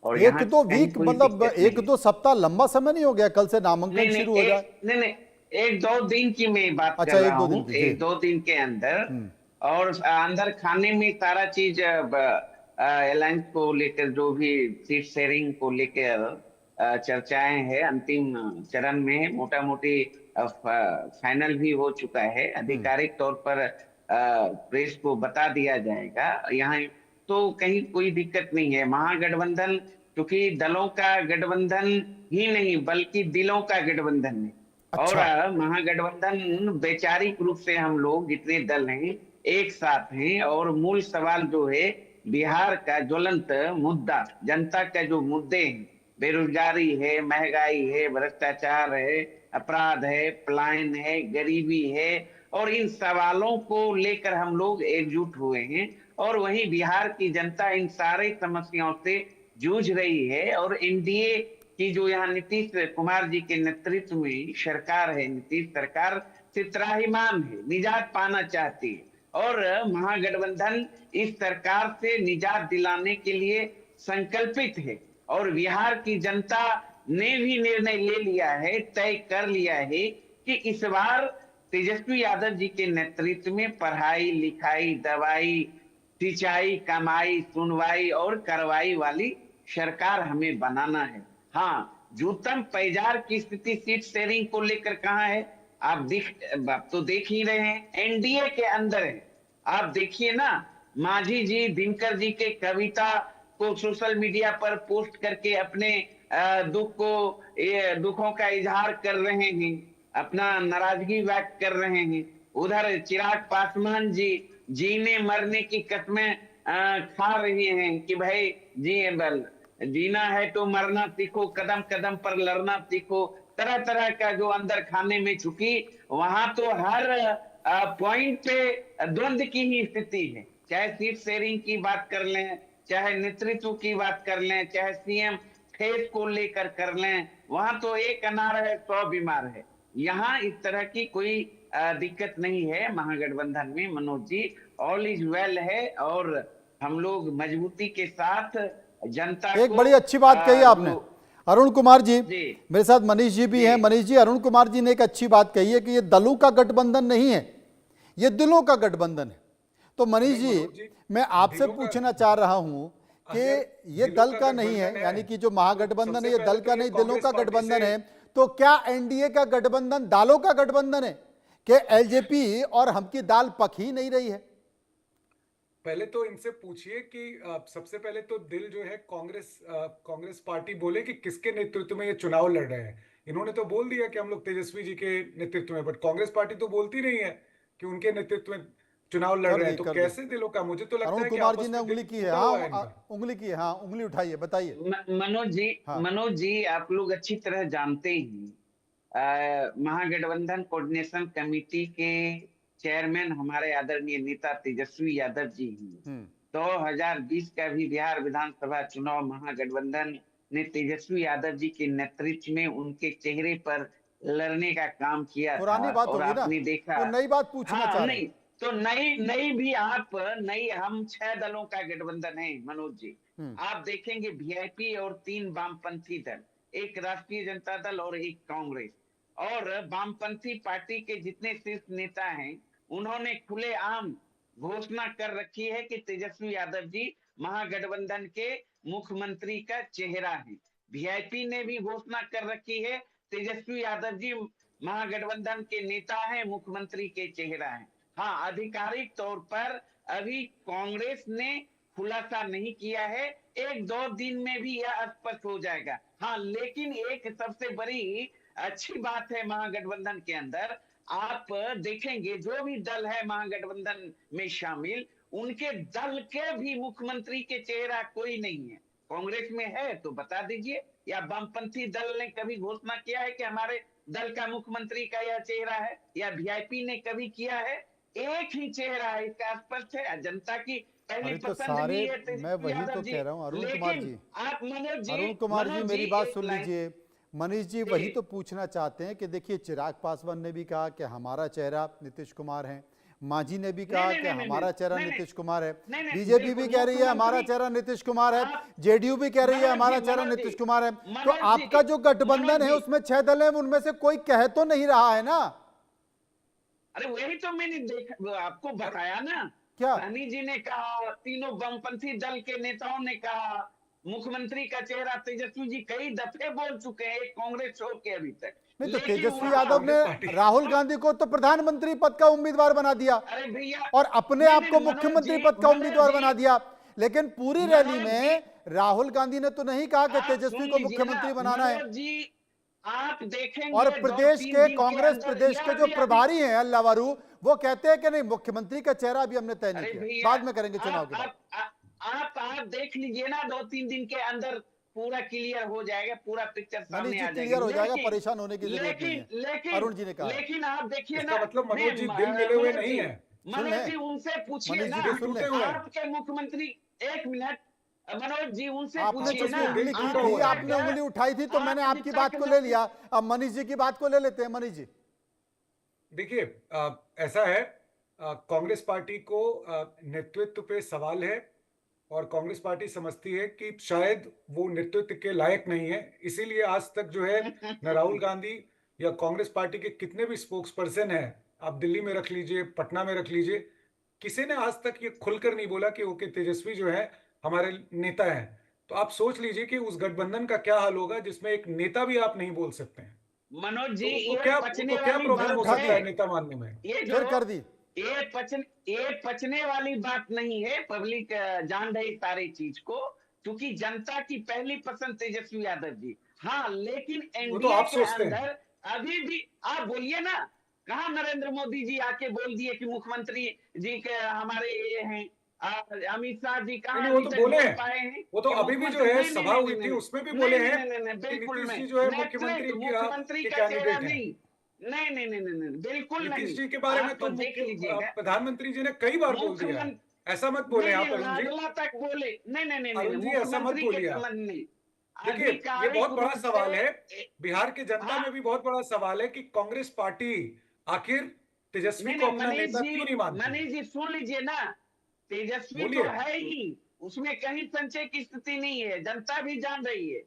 और एक दो वीक मतलब 1-2 सप्ताह लंबा समय नहीं हो गया? कल से नामांकन शुरू हो जाए। नहीं, 1-2 दिन की मैं बात कर रहा हूँ, 1-2 दिन के अंदर। और अंदर खाने में सारा चीज अलायंस को लेकर, जो भी सीट शेयरिंग को लेकर चर्चाएं हैं, अंतिम चरण में है, मोटा मोटी फाइनल भी हो चुका है। आधिकारिक तौर पर प्रेस को बता दिया जाएगा। यहाँ तो कहीं कोई दिक्कत नहीं है। महागठबंधन क्योंकि दलों का गठबंधन ही नहीं बल्कि दिलों का गठबंधन है। अच्छा। और महागठबंधन वैचारिक रूप से हम लोग जितने दल हैं एक साथ हैं और मूल सवाल जो है बिहार का ज्वलंत मुद्दा, जनता का जो मुद्दे हैं, बेरोजगारी है, महंगाई है, भ्रष्टाचार है, अपराध है, पलायन है, गरीबी है, और इन सवालों को लेकर हम लोग एकजुट हुए हैं। और वहीं बिहार की जनता इन सारे समस्याओं से जूझ रही है। और एनडीए की जो यहाँ नीतीश कुमार जी के नेतृत्व में सरकार है, नीतीश सरकार से त्राहिमाम है, निजात पाना चाहती है। और महागठबंधन इस सरकार से निजात दिलाने के लिए संकल्पित है। और बिहार की जनता ने भी निर्णय ले लिया है, तय कर लिया है कि इस बार तेजस्वी यादव जी के नेतृत्व में पढ़ाई लिखाई, दवाई, सिंचाई, कमाई, सुनवाई और कार्रवाई वाली सरकार हमें बनाना है। हाँ, जूतम पैजार की स्थिति सीट शेयरिंग को लेकर कहाँ है? आप तो देख ही रहे हैं, एनडीए के अंदर है। आप देखिए ना, मांझी जी दिनकर जी के कविता को सोशल मीडिया पर पोस्ट करके अपने दुखों का इजहार कर रहे हैं, अपना नाराजगी व्यक्त कर रहे हैं। उधर चिराग पासवान जी जीने मरने की कस्में खा रही हैं कि भाई जीना है तो मरना सीखो, कदम कदम पर लड़ना सीखो। तरह तरह का जो अंदर खाने में, चुकी वहां तो हर पॉइंट पे द्वंद की ही स्थिति है। चाहे सीट शेयरिंग की बात कर लें, चाहे नेतृत्व की बात कर लें, चाहे सीएम फेस को लेकर कर लें, वहां तो एक अनार है 100 बीमार है। यहाँ इस तरह की कोई दिक्कत नहीं है महागठबंधन में Manoj ji, all is well है। और हम लोग मजबूती के साथ जनता एक बड़ी अच्छी बात कही आपने अरुण कुमार जी, मेरे साथ मनीष जी भी हैं। मनीष जी, अरुण कुमार जी ने एक अच्छी बात कही है कि ये दलों का गठबंधन नहीं है, ये दिलों का गठबंधन है। तो मनीष जी, मैं आपसे पूछना चाह रहा हूं कि ये दल का नहीं है, यानी कि जो महागठबंधन है ये दल का नहीं, दिलों का गठबंधन है, तो क्या एनडीए का गठबंधन दालों का गठबंधन है कि एलजेपी और हम की दाल पक ही नहीं रही है? पहले तो इनसे पूछिए कि सबसे पहले तो दिल जो है कांग्रेस पार्टी बोले कि किसके नेतृत्व में ये चुनाव लड़ रहे हैं। इन्होंने तो बोल दिया कि हम लोग तेजस्वी जी के नेतृत्व में, बट कांग्रेस पार्टी तो बोलती नहीं है कि उनके नेतृत्व में चुनाव लड़ रहे हैं। तो कैसे दिलों का? मुझे तो लगता है कि कुमार जी ने उंगली की है। उंगली की है, उंगली उठाइए, बताइए। मनोज जी, आप लोग अच्छी तरह जानते हैं महागठबंधन कोऑर्डिनेशन कमेटी के चेयरमैन हमारे आदरणीय नेता तेजस्वी यादव जी हैं। 2020 का भी बिहार विधानसभा चुनाव महागठबंधन ने तेजस्वी यादव जी के नेतृत्व में उनके चेहरे पर लड़ने का काम किया। पुरानी बात और आपने देखा, तो नई बात पूछना चाह रहे हैं। तो नई भी हम 6 दलों का गठबंधन है मनोज जी। आप देखेंगे वीआईपी और 3 वामपंथी दल, एक राष्ट्रीय जनता दल और एक कांग्रेस। और वामपंथी पार्टी के जितने शीर्ष नेता हैं उन्होंने खुलेआम घोषणा कर रखी है कि तेजस्वी यादव जी महागठबंधन के मुख्यमंत्री का चेहरा है। वीआईपी ने भी घोषणा कर रखी है तेजस्वी यादव जी महागठबंधन के नेता हैं, मुख्यमंत्री के चेहरा हैं। हाँ, आधिकारिक तौर पर अभी कांग्रेस ने खुलासा नहीं किया है। 1-2 दिन में भी यह स्पष्ट हो जाएगा। हाँ, लेकिन एक सबसे बड़ी अच्छी बात है महागठबंधन के अंदर, आप देखेंगे जो भी दल है महागठबंधन में शामिल, उनके दल के भी मुख्यमंत्री के चेहरा कोई नहीं है। कांग्रेस में है तो बता दीजिए, या वामपंथी दल ने कभी घोषणा किया है कि हमारे दल का मुख्यमंत्री का यह चेहरा है, या वीआईपी ने कभी किया है? एक ही चेहरा है, इसका स्पष्ट है। जनता की पहली अरे तो पसंद सारे, भी है मैं तेजस्वी वही यादव तो जी। कह रहा हूँ अरुण कुमार जी। आप मनोज अरुण कुमार जी मेरी बात एक सुन लाइन- लीजिए। मनीष जी वही तो पूछना चाहते हैं कि देखिए चिराग पासवान ने भी कहा कि हमारा चेहरा नीतीश कुमार है, मांझी ने भी कहा नहीं, कि नहीं, हमारा चेहरा नहीं, नीतीश कुमार है, नहीं, नहीं, बीजेपी भी बिल्कुल, कह रही है हमारा मुख्यमंत्री- चेहरा नीतीश कुमार है, आप- जेडीयू भी कह रही है मनोज हमारा जी, चेहरा मनोज नीतीश जी, कुमार है। तो मनोज जी, आपका जो गठबंधन मनोज है जी। उसमें 6 दल है, उनमें से कोई कह तो नहीं रहा है ना? अरे वही तो मैंने देखा, आपको बताया ना। क्या? सहनी जी ने कहा, तीनों वामपंथी दल के नेताओं ने कहा, मुख्यमंत्री का चेहरा तेजस्वी जी कई दफे बोल चुके हैं, एक कांग्रेस छोड़ के अभी तक। नहीं तो लेकिन तेजस्वी वहाँ- यादव ने राहुल गांधी को तो प्रधानमंत्री पद का उम्मीदवार बना दिया अरे भैया, और अपने नहीं, आप को नहीं, मुख्यमंत्री मनोज पद का जी, उम्मीदवार मनोज बना जी, दिया। लेकिन पूरी मनोज रैली में राहुल गांधी ने तो नहीं कहा कि आप तेजस्वी सुन को लीजिए मुख्यमंत्री ना, बनाना है। मनोज जी, आप देखेंगे और 2-3 प्रदेश दिन के कांग्रेस अंदर प्रदेश के यह जो भी प्रभारी हैं अल्लावारू, वो कहते हैं कि नहीं मुख्यमंत्री का चेहरा अभी हमने तय अरे नहीं किया, भैया, बाद में करेंगे चुनाव के बाद। आप देख लीजिए ना, 2-3 दिन के अंदर पूरा क्लियर हो जाएगा, पूरा पिक्चर मनीष सामने जी आ जाएगी। क्लियर हो जाएगा, लेकिन- परेशान होने की जरूरत नहीं है, लेकिन अरुण जी ने कहा। लेकिन आप देखिए इसका ना, मतलब मनोज जी नहीं, दिल मिले हुए मनोज नहीं जी, है। सुन मनोज ले। जी उनसे पूछिए मनीष ना, जी को सुन ले। आपके मुख्यमंत्री, 1 मिनट मनोज जी उनसे आपने पूछिए कुछ ना, उंगली की आज थी, तक- आपने उंगली उठाई थी तो मैंने आज आपकी तक बात को ले लिया। अब मनीष जी की बात को ले लेते हैं। मनीष जी देखिए ऐसा है, कांग्रेस पार्टी को नेतृत्व पे सवाल है और कांग्रेस पार्टी समझती है कि शायद वो नेतृत्व के लायक नहीं है, इसीलिए आज तक जो है न राहुल गांधी या कांग्रेस पार्टी के कितने भी स्पोक्स पर्सन हैं, आप दिल्ली में रख लीजिए, पटना में रख लीजिए, किसी ने आज तक ये खुलकर नहीं बोला कि ओके तेजस्वी जो है हमारे नेता हैं। तो आप सोच लीजिए कि उस गठबंधन का क्या हाल होगा जिसमें एक नेता भी आप नहीं बोल सकते हैं। मनोज जी, तो ये क्या पचने वाली प्रॉब्लम हो बात सकता है है। नेता मानने में? ये फिर कर दी। ये पचने वाली बात नहीं है, पब्लिक जान रही सारी चीज को, क्योंकि जनता की पहली पसंद तेजस्वी यादव जी। हाँ, लेकिन वो तो एनडीए आप के सोचते हैं। अंदर अभी भी आप बोलिए ना, कहा नरेंद्र मोदी जी आके बोल दिए कि मुख्यमंत्री जी के हमारे ये हैं, अमित शाह जी कहा नहीं, वो तो बोले हैं। पाए हैं? वो तो कि अभी भी जो मुख्यमंत्री- है नहीं, सभा नहीं, हुई नहीं, थी नहीं, उसमें भी नहीं, बोले नहीं, हैं नहीं, नहीं, कि बिल्कुल नीतीश नहीं। जी जो है नेतृत्व मुख्यमंत्री के का चेहरा कैंडिडेट हैं। नहीं, नहीं, नहीं, नहीं, नहीं, नहीं, बिल्कुल नहीं। नीतीश जी के बारे में आप तो देख लीजिएगा, प्रधानमंत्री जी ने कई बार बोल दिया है। ऐसा मत बोले आप अरुण जी। लाडला तक बोले, नहीं, नहीं, नहीं, अरुण जी, ऐसा मत मुख्यमंत्री के बोलिए आप। संबंध में देखिए, ये बहुत बड़ा रूप सवाल से- है, बिहार के जनता में भी बहुत बड़ा सवाल है कि कांग्रेस पार्टी आखिर तेजस्वी नहीं, को नहीं, अपना नेता क्यों नहीं मानती? मनीष जी सुन लीजिए ना, तेजस्वी बोलिए। तो है ही, उसमें कहीं संशय की स्थिति नहीं है, जनता भी जान रही है।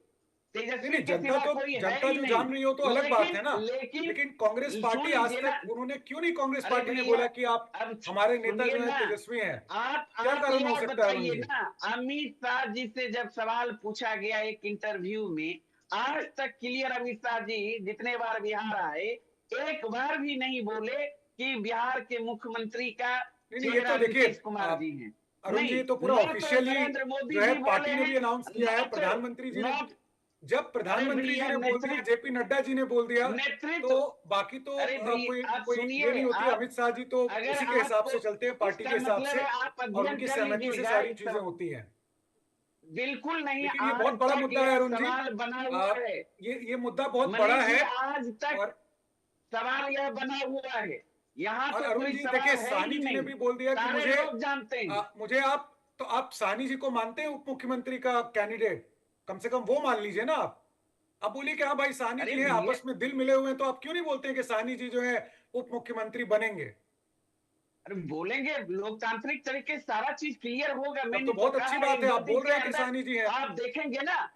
तेजस्वी नहीं, के सिवा कोई है जनता ही जो नहीं। जान रही हो तो अलग बात है ना। लेकिन कांग्रेस सुन पार्टी आज लीजिए ना, तक उन्होंने क्यों नहीं, कांग्रेस अरे पार्टी ने भैया, बोला कि आप अब हमारे नेता सुनिए जो है ना, तेजस्वी हैं? आप क्या कारण हो ये सकता है अरुण बताइए जी? ना, अमित शाह जी से जब सवाल पूछा गया एक इंटरव्यू में, आज तक क्लियर अमित शाह जी जितने बार बिहार आए, एक बार भी नहीं बोले कि बिहार के मुख्यमंत्री का नहीं, ये चेहरा तो देखिए, नीतीश कुमार जी हैं। अरुण जी, नहीं, तो पूरा न ऑफिशियली नरेंद्र मोदी जो है जी पार्टी बोले ने भी हैं, अनाउंस किया है, न तो- प्रधानमंत्री जी ने, न- जब प्रधानमंत्री जी भैया, ने बोल दिया, नेतृत्व- जेपी नड्डा जी ने बोल दिया, नेतृत्व- तो बाकी तो अरे भैया, आप कोई सुनिए, ये नहीं होती। आप- अमित शाह जी तो अगर उसी के हिसाब से आपको- चलते हैं, पार्टी के इसका हिसाब मतलब से, है आप और अध्ययन उनकी कर सहमति से लीजिएगा, सारी एक चीजें सब- होती हैं। बिल्कुल नहीं। लेकिन ये आज बहुत बड़ा तक मुद्दा है यह अरुण जी। सवाल बना हुआ है, ये मुद्दा बहुत मनीष बड़ा जी, है। आज तक और सवाल यह बना हुआ है, यहाँ और तो अरुण कोई जी सवाल देखिए, है साहनी ही जी ने नहीं। भी बोल दिया कि सारे मुझे लोग जानते हैं। मुझे आप साहनी जी को मानते हैं उप मुख्यमंत्री का कैंडिडेट? कम से कम वो मान लीजिए ना आप बोलिए कि हाँ भाई साहनी अरे जी हैं, भैया- आपस में दिल मिले हुए हैं, तो आप क्यों नहीं बोलते हैं कि साहनी जी जो है उप मुख्यमंत्री बनेंगे? अरे बोलेंगे, लोकतांत्रिक तरीके से सारा चीज क्लियर होगा। मैंने तो बहुत अच्छी बात है, आप बोल रहे हैं कि साहनी जी हैं। आप देखेंगे ना,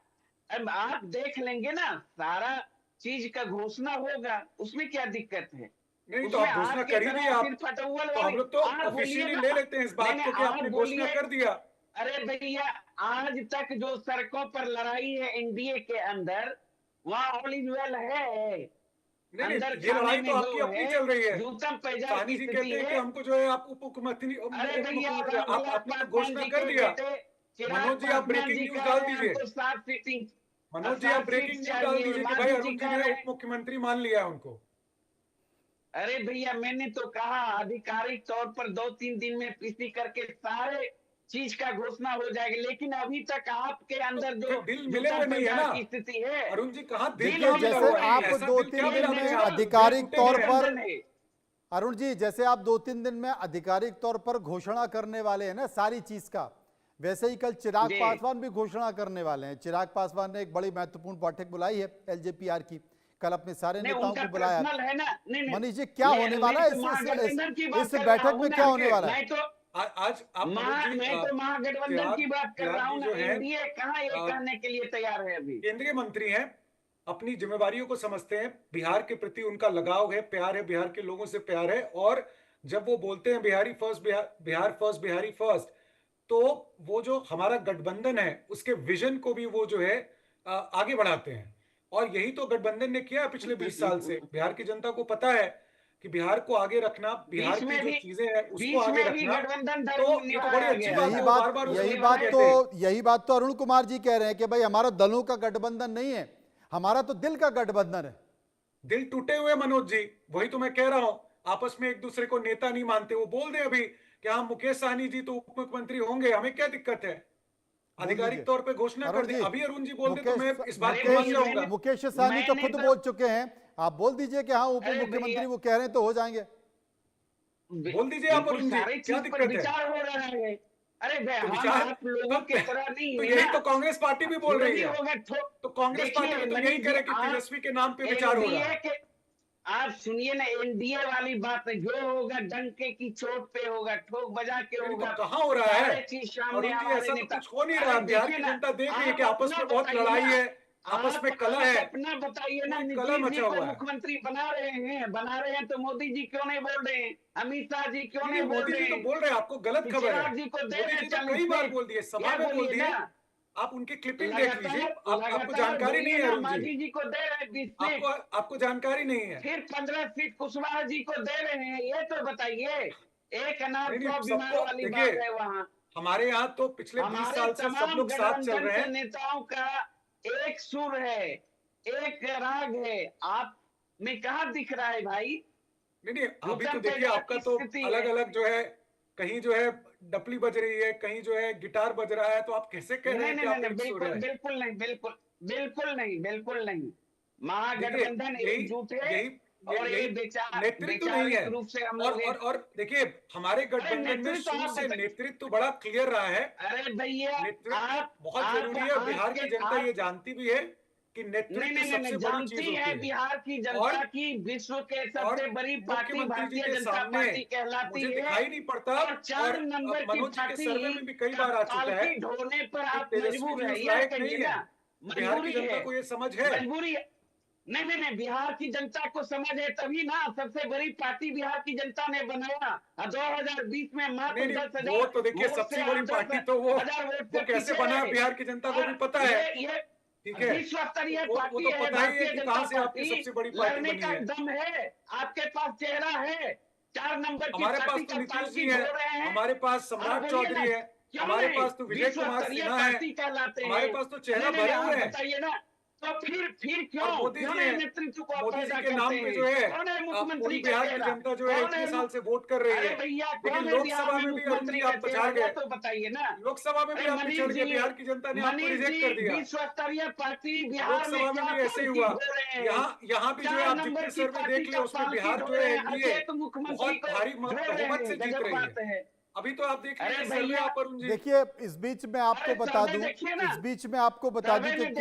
अब आप देख लेंगे ना, सारा चीज का घोषणा होगा, उसमें क्या दिक्कत है? नहीं तो उसमें आप घोषणा आपके कर ही तरह दी आप, सिर्फ फटौवल तो हम वाली- लोग तो आप बोलिए ऑफिशियली ना। ले लेते हैं इस बात नहीं, को कि आप आपने बोलिए। घोषणा कर दिया। अरे भैया, आज तक जो सड़कों पर लड़ाई है एनडीए के अंदर, वहां ऑल इज वेल है। नहीं, अंदर ये लड़ाई खाने तो में आपकी जो अपनी है चल रही है। जूतम पैजा साहनी की जी स्थिति कहते हैं कि है। हमको जो है आप उप मुख्यमंत्री अरे भैया आप आपने तो पासवान घोषणा जी कर के दिया। बेटे चिराग मनोज जी, आप पासवान ब्रेकिंग जी न्यूज कह डाल रहे हैं दीजिए। हमको 7 सीटिंग मनोज जी, आप 7 ब्रेकिंग सीट न्यूज डाल चाहिए। दीजिए कि भाई माधव जी अरुण जी कह ने रहे उप हैं। मुख्यमंत्री मान लिया है उनको। अरे भैया मैंने तो कहा आधिकारिक तौर पर 2-3 दिन में पीसी करके सारे चीज का घोषणा हो जाएगी, लेकिन अभी तक आपके अंदर तो जो दिल मिले जूतम हुए नहीं है पैजा ना की स्थिति है। अरुण जी, कहाँ दिल दिल देखिए, कहाँ मिला जैसे हुआ है? आप ऐसा दिल क्या 2-3 मिला दिन में मिलेगा? आधिकारिक दिल तौर टूटे पर, हुए हैं। अरुण जी, जैसे आप 2-3 दिन में आधिकारिक तौर पर घोषणा करने वाले हैं ना सारी चीज का, वैसे ही कल चिराग जी। पासवान भी घोषणा करने वाले हैं। चिराग पासवान ने एक बड़ी महत्वपूर्ण बैठक बुलाई है एलजेपीआर की, कल अपने सारे नहीं नेताओं उनका को बुलाया। पर्सनल है ना। नहीं मनीष जी, क्या होने वाला है मैं तो महागठबंधन की बात इस कर रहा बैठक हूँ में? ना। क्या होने वाला है? मैं तो आज आप मनोज जी, मैं तो महागठबंधन की बात कर रहा हूँ ना। जो है एनडीए कहाँ ये कहने के लिए तैयार है अभी? केंद्रीय मंत्री हैं, अपनी जिम्मेवारियों को समझते हैं, बिहार के प्रति उनका लगाव है, प्यार है, बिहार के लोगों से प्यार है। और जब वो बोलते हैं Bihari first, Bihar first, Bihari first, तो वो जो हमारा गठबंधन है उसके विजन को भी वो जो है आगे बढ़ाते हैं। और यही तो गठबंधन ने किया है पिछले 20 साल से। बिहार की जनता को पता है कि बिहार को आगे रखना, बिहार की जो चीजें हैं उसको आगे रखना, तो ये तो बड़ी अच्छी बात है। बार-बार यही बात तो अरुण कुमार जी कह रहे हैं कि भाई हमारा दलों का गठबंधन नहीं है, हमारा तो दिल का गठबंधन है। दिल टूटे हुए मनोज जी, वही तो मैं कह रहा हूं। आपस में एक दूसरे को नेता नहीं मानते। वो बोल दे अभी कि हाँ मुकेश सहनी जी तो उप मुख्यमंत्री होंगे, हमें क्या दिक्कत है? आधिकारिक तौर पे घोषणा कर दे। अभी अरुण जी बोल दे तो मैं इस बात को मान जाऊंगा। मुकेश सहनी तो खुद बोल चुके हैं, आप बोल दीजिए कि हाँ उप मुख्यमंत्री वो कह रहे हैं तो हो जाएंगे। बोल दीजिए आप अरुण जी, क्या दिक्कत है? विचार हो रहा है। अरे तो विचार आप लोगों की तरह नहीं तो है यही ना। तो कांग्रेस पार्टी भी बोल रही है। तो तो कांग्रेस पार्टी भी तो यही कह रहे कि तेजस्वी के नाम पे विचार हो रहा है। आप सुनिए ना, एनडीए वाली बात है, जो होगा डंके की चोट पे होगा, ठोक बजा के होगा। तो कहाँ हो रहा है चीज अरुण सामने जी? ऐसा तो कुछ हो नहीं रहा। बिहार की जनता देख रही है कि आपस में बहुत लड़ाई है, आपस में कलह है। अपना बताइए ना, कलह नीतीश जी मचा को हुआ है। मुख्यमंत्री बना रहे हैं तो मोदी जी क्यों नहीं बोल रहे हैं? अमित शाह जी क्यों नहीं बोल मोदी रहे जी तो हैं? बोल रहे हैं, आपको गलत खबर है। चिराग जी को दे मोदी रहे जी तो कई बार बोल दिए, सभा में बोल दिए। आप उनकी क्लिपिंग देख लीजिए। आपको जानकारी नहीं है अरुण मांझी जी को दे रहे हैं 20 सीट, आपको जानकारी नहीं है। फिर 15 सीट कुशवाहा जी को दे रहे हैं। ये तो बताइए, एक अनार नहीं, को बीमार सबको वाली देखिए, बात है वहाँ। हमारे यहाँ तो पिछले 20 साल से सब लोग साथ चल रहे हैं। नेताओं का एक सुर है, एक राग है। आप में कहाँ दिख रहा है भाई? नहीं, अभी तो देखिए आपका तो अलग अलग जो है, कहीं जो है डपली बज रही है, कहीं जो है गिटार बज रहा है। तो आप कैसे कह रहे हैं कि आप एक सुर है? बिल्कुल नहीं, बिल्कुल नहीं। महागठबंधन एकजुट है और ये नेतृत्व नहीं है रूप से हम और देखिए हमारे गठबंधन में शुरू से नेतृत्व बड़ा क्लियर रहा है। अरे भैया, नेतृत्व बहुत जरूरी है। बिहार की जनता ये जानती भी है कि नेतृत्व सबसे बड़ी चीज होती है। बिहार की जनता की विश्व के सबसे बड़ी पार्टी भारतीय जनता पार्टी कहलाती है। दिखाई नहीं पड़ता। और 4 नंबर की पार्टी सर्वे में भी कई बार आ चुका है। ढोने पर आप तेजस्वी मजबूर है, लायक नहीं है। बिहार की जनता को ये समझ है, मजबूरी है। नहीं, बिहार की जनता को समझ है तभी ना सबसे बड़ी पार्टी बिहार की जनता ने बनाया। 2020 में मात्र 10,000 वो तो देखिए सबसे बड़ी पार्टी तो वो कैसे बना बिहार की जनता को भी पता है। ठीक है, विश्व स्तरीय वो पार्टी तो है पता ही है भारतीय कि जनता कहां से आपकी पार्टी। सबसे बड़ी पार्टी लड़ने बनी का है। दम है, आपके पास चेहरा है। 4 नंबर की हमारे पास पार्टी तो का नीतीश पार्टी जी है, हो रहे हैं। हमारे पास सम्राट चौधरी है, हमारे पास तो विजय कुमार सिन्हा है, हमारे पास तो चेहरा भरे हुए हैं। बताइए ना, तो फिर क्यों मोदी जी नेतृत्व को मोदी जी पैदा के नाम करते पे हैं? जो है कौन है मुख्यमंत्री पूरी का बिहार की चेहरा? जनता जो है कौन इतने साल से वोट कर रही है। अरे भैया, लेकिन कौन है लोकसभा बिहार में में भी अरुण मुख्यमंत्री जी का आप पछाड़ चेहरा? गए। तो बताइए ना। लोकसभा में भी आप पिछड़ गए। बिहार की जनता ने आपको रिजेक्ट कर दिया। विश्व स्तरीय पार्टी बिहार लोकसभा में भी ऐसे ही हुआ। यहाँ भी जो है आप जितने सर्वे देख लिया उसमें बिहार जो है एनडीए बहुत भारी बहुमत से जीत रही है। अभी तो आप देख लीजिए सर्वे आप अरुण जी। देखिए, इस बीच में आपको बता दूं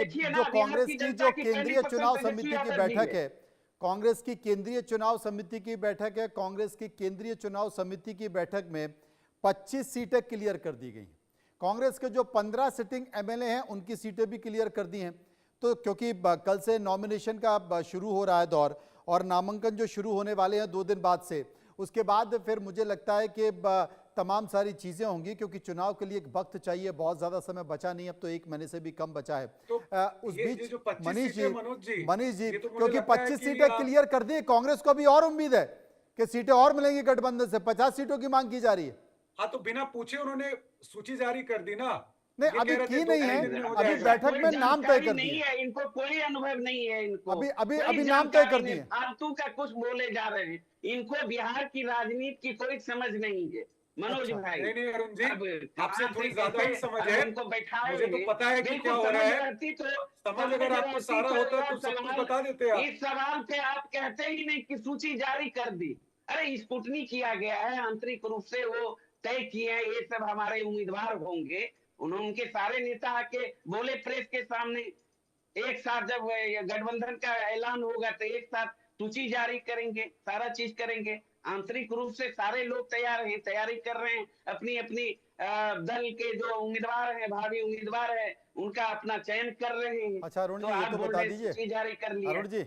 कि जो कांग्रेस की जो केंद्रीय चुनाव समिति की बैठक है, कांग्रेस की केंद्रीय चुनाव समिति की बैठक है, कांग्रेस की केंद्रीय चुनाव समिति की बैठक में 25 सीटें क्लियर कर दी गई। कांग्रेस के जो 15 सिटिंग एमएलए हैं उनकी सीटें भी क्लियर कर दी हैं। तो क्योंकि कल से नॉमिनेशन का शुरू हो रहा है दौर और नामांकन जो शुरू होने वाले हैं 2 दिन बाद से, उसके बाद फिर मुझे लगता है कि तमाम सारी चीजें होंगी, क्योंकि चुनाव के लिए एक वक्त चाहिए, बहुत ज्यादा समय बचा नहीं, अब तो 1 महीने से भी कम बचा है। तो उस ये बीच जो 25 मनीष सीटें, मनोज जी, ये तो मुझे क्योंकि लगता है 25 कि सीटें आप- क्लियर कर दी, कांग्रेस को भी और उम्मीद है कि सीटें और मिलेंगी गठबंधन से, 50 सीटों की मांग की जा रही है। हाँ, तो बिना पूछे उन्होंने सूची जारी कर दी ना। नहीं, ये अभी कह रहे थे की 2-3 नहीं है, दिन में हो अभी जाएगा। बैठक कोई में नाम तय जानकारी कर नहीं दिए, है इनको, कोई अनुभव नहीं है इनको, अभी कोई नाम तय कर जानकारी दिए। नहीं, फालतू का कुछ बोले जा रहे हैं। इनको बिहार की राजनीति की कोई समझ नहीं है मनोज अच्छा, भाई। नहीं अरुण जी, अब आपसे कहाँ थोड़ी से ज्यादा ही कैसे समझ अब है। इनको बैठाए मुझे तो हैं। पता है कि क्या बिल्कुल हो रहा समझ है। रहती तो समझ अगर आपको रहती सारा होता यह तो सब कुछ सवाल, बता देते आप। इस सवाल पे आप कहते ही नहीं कि सूची जारी कर दी। अरे स्क्रूटनी किया गया है, आंतरिक रूप से वो तय किए हैं, ये सब हमारे उम्मीदवार होंगे। उनके सारे नेता आके बोले प्रेस के सामने, एक साथ जब गठबंधन का ऐलान होगा तो एक साथ सूची जारी करेंगे, सारा चीज करेंगे। आंतरिक रूप से सारे लोग तैयार हैं, तैयारी कर रहे हैं, अपनी अपनी दल के जो उम्मीदवार हैं, भावी उम्मीदवार है, उनका अपना चयन कर रहे हैं। अच्छा अरुण तो जी, ये आप तो बोल बता रहे हैं दीजिए, सूची जारी कर लिया। अरुण जी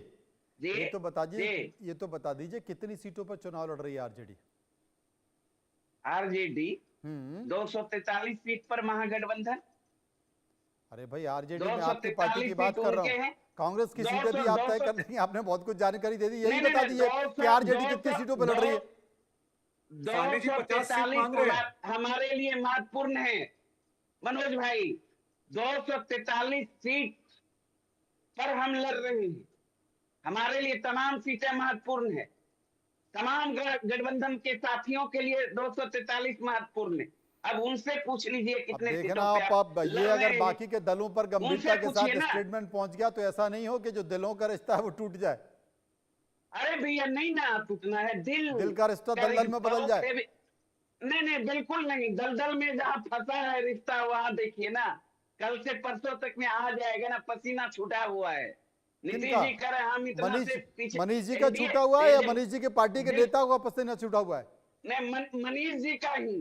जी, ये तो बता दीजिए, जी। ये तो बता दीजिए कितनी सीटों पर चुनाव लड़ रही है आरजेडी? आरजेडी 243 सीट पर महागठबंधन। अरे भाई, आरजेडी में आपकी पार्टी की 243 बात सीट कर रहा उनके हूँ, हैं। कांग्रेस की सीटें भी 200 आप तय कर 200 लेंगे। आपने बहुत कुछ जानकारी दे दी, यही नहीं, बता नहीं, दीजिए 200 कि आरजेडी कितनी सीटों पर लड़ रही है। साहनी जी 50 सीट मांग रहे हैं। हमारे लिए महत्वपूर्ण है मनोज भाई। 243 सीट पर हम लड़ रहे हैं, हमारे लिए तमाम सीटें महत्वपूर्ण है। तमाम गठबंधन के साथियों के लिए 243 महत्वपूर्ण है। अब उनसे पूछ लीजिए अब कितने देखना सीटों आप, अब पे ये अगर बाकी के दलों पर गंभीरता उनसे के पूछिए साथ ना। स्टेटमेंट पहुंच गया तो ऐसा नहीं हो कि जो दिलों का रिश्ता है वो टूट जाए, अरे भैया नहीं ना टूटना है, दिल का रिश्ता दलदल में बदल जाए। नहीं नहीं बिल्कुल नहीं, दलदल में जहाँ फंसा है रिश्ता वहां देखिए ना, कल से परसों तक में आ जाएगा ना, पसीना छूटा हुआ है। नीतीश जी कह रहे हैं हम इतना से पीछे। मनीष जी का छूटा हुआ है या मनीष जी के पार्टी के नेता का पसीना छूटा हुआ है? नहीं, मनीष जी का ही।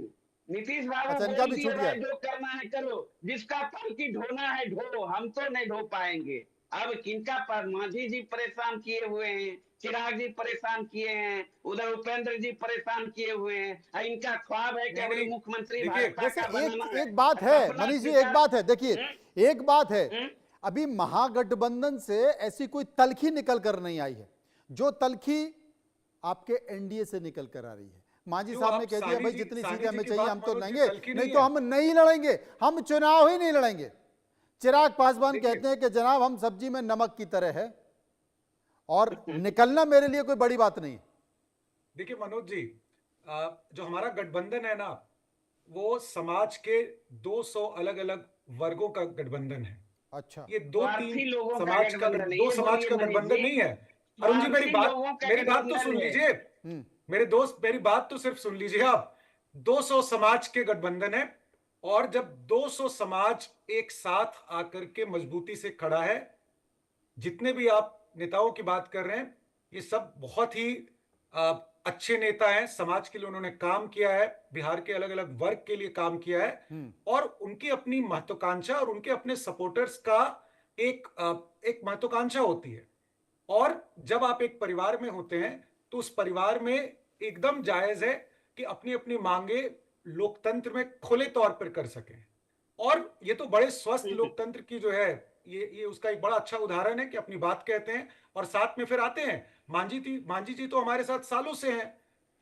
नीतीश बाबू अच्छा, इनका भी छूट गया। जो करना है करो, जिसका पालकी ढोना है ढो, हम तो नहीं ढो पाएंगे। अब किनका पर मांझी जी परेशान किए हुए हैं, चिराग जी परेशान किए हैं, उधर उपेंद्र जी परेशान किए हुए हैं। इनका ख्वाब है कि अभी मुख्यमंत्री भाजपा का बनाना है। एक बात है मनीष जी, एक बात है, देखिए एक बात है, अभी महागठबंधन से ऐसी कोई तलखी निकल कर नहीं आई है जो तलखी आपके एनडीए से निकल कर आ रही है। मांझी साहब ने कह दिया भाई जितनी सीटें हमें चाहिए हम तो लेंगे, नहीं तो हम नहीं लड़ेंगे, हम चुनाव ही नहीं लड़ेंगे। चिराग पासवान कहते हैं कि जनाब हम सब्जी में नमक की तरह है और निकलना मेरे लिए कोई बड़ी बात नहीं। देखिए मनोज जी, जो हमारा गठबंधन है ना, वो समाज के 200 अलग अलग वर्गों का गठबंधन है। अच्छा, ये 2-3 समाज का, 2 समाज का गठबंधन नहीं है। अरुण जी मेरी बात तो सुन लीजिए, मेरे दोस्त, मेरी बात तो सिर्फ सुन लीजिए आप। 200 समाज के गठबंधन है, और जब 200 समाज एक साथ आकर के मजबूती से खड़ा है, जितने भी आप नेताओं की बात कर रहे हैं, ये सब बहुत ही अच्छे नेता हैं, समाज के लिए उन्होंने काम किया है, बिहार के अलग अलग वर्ग के लिए काम किया है, और उनकी अपनी महत्वाकांक्षा और उनके अपने सपोर्टर्स का एक महत्वाकांक्षा होती है। और जब आप एक परिवार में होते हैं तो उस परिवार में एकदम जायज है कि अपनी अपनी मांगे लोकतंत्र में खुले तौर पर कर सकें। और ये तो बड़े स्वस्थ लोकतंत्र की जो है, ये उसका एक बड़ा अच्छा उदाहरण है कि अपनी बात कहते हैं और साथ में फिर आते हैं। मांझी जी तो हमारे साथ सालों से हैं,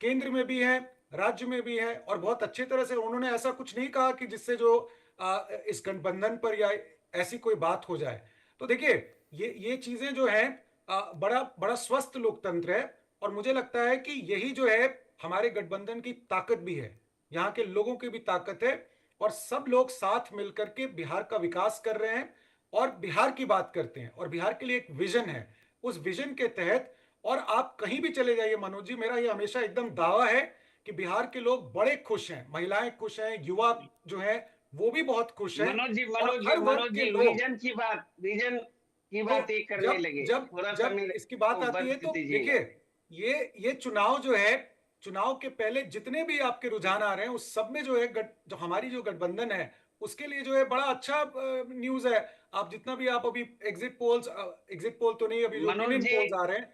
केंद्र में भी हैं, राज्य में भी हैं, और बहुत अच्छे तरह से उन्होंने ऐसा कुछ नहीं कहा कि जिससे जो इस गठबंधन पर या ऐसी कोई बात हो जाए। तो देखिए ये चीजें जो है बड़ा स्वस्थ लोकतंत्र है, और मुझे लगता है कि यही जो है हमारे गठबंधन की ताकत भी है, यहाँ के लोगों की भी ताकत है, और सब लोग साथ मिलकर के बिहार का विकास कर रहे हैं और बिहार की बात करते हैं, और बिहार के लिए एक विजन है। उस विजन के तहत, और आप कहीं भी चले जाइए मनोज जी, मेरा ये हमेशा एकदम दावा है कि बिहार के लोग बड़े खुश हैं, महिलाएं खुश हैं, युवा जो है वो भी बहुत खुश हैं। मनोज जी विजन की बात ही करने लगे। जब इसकी बात आती है तो देखिए, ये चुनाव जो है, चुनाव के पहले जितने भी आपके रुझान आ रहे हैं उस सब में जो है जो हमारी जो गठबंधन है उसके लिए जो है बड़ा अच्छा न्यूज है। आप जितना भी आप अभी एग्जिट पोल तो नहीं, अभी जो ओपिनियन पोल्स आ रहे हैं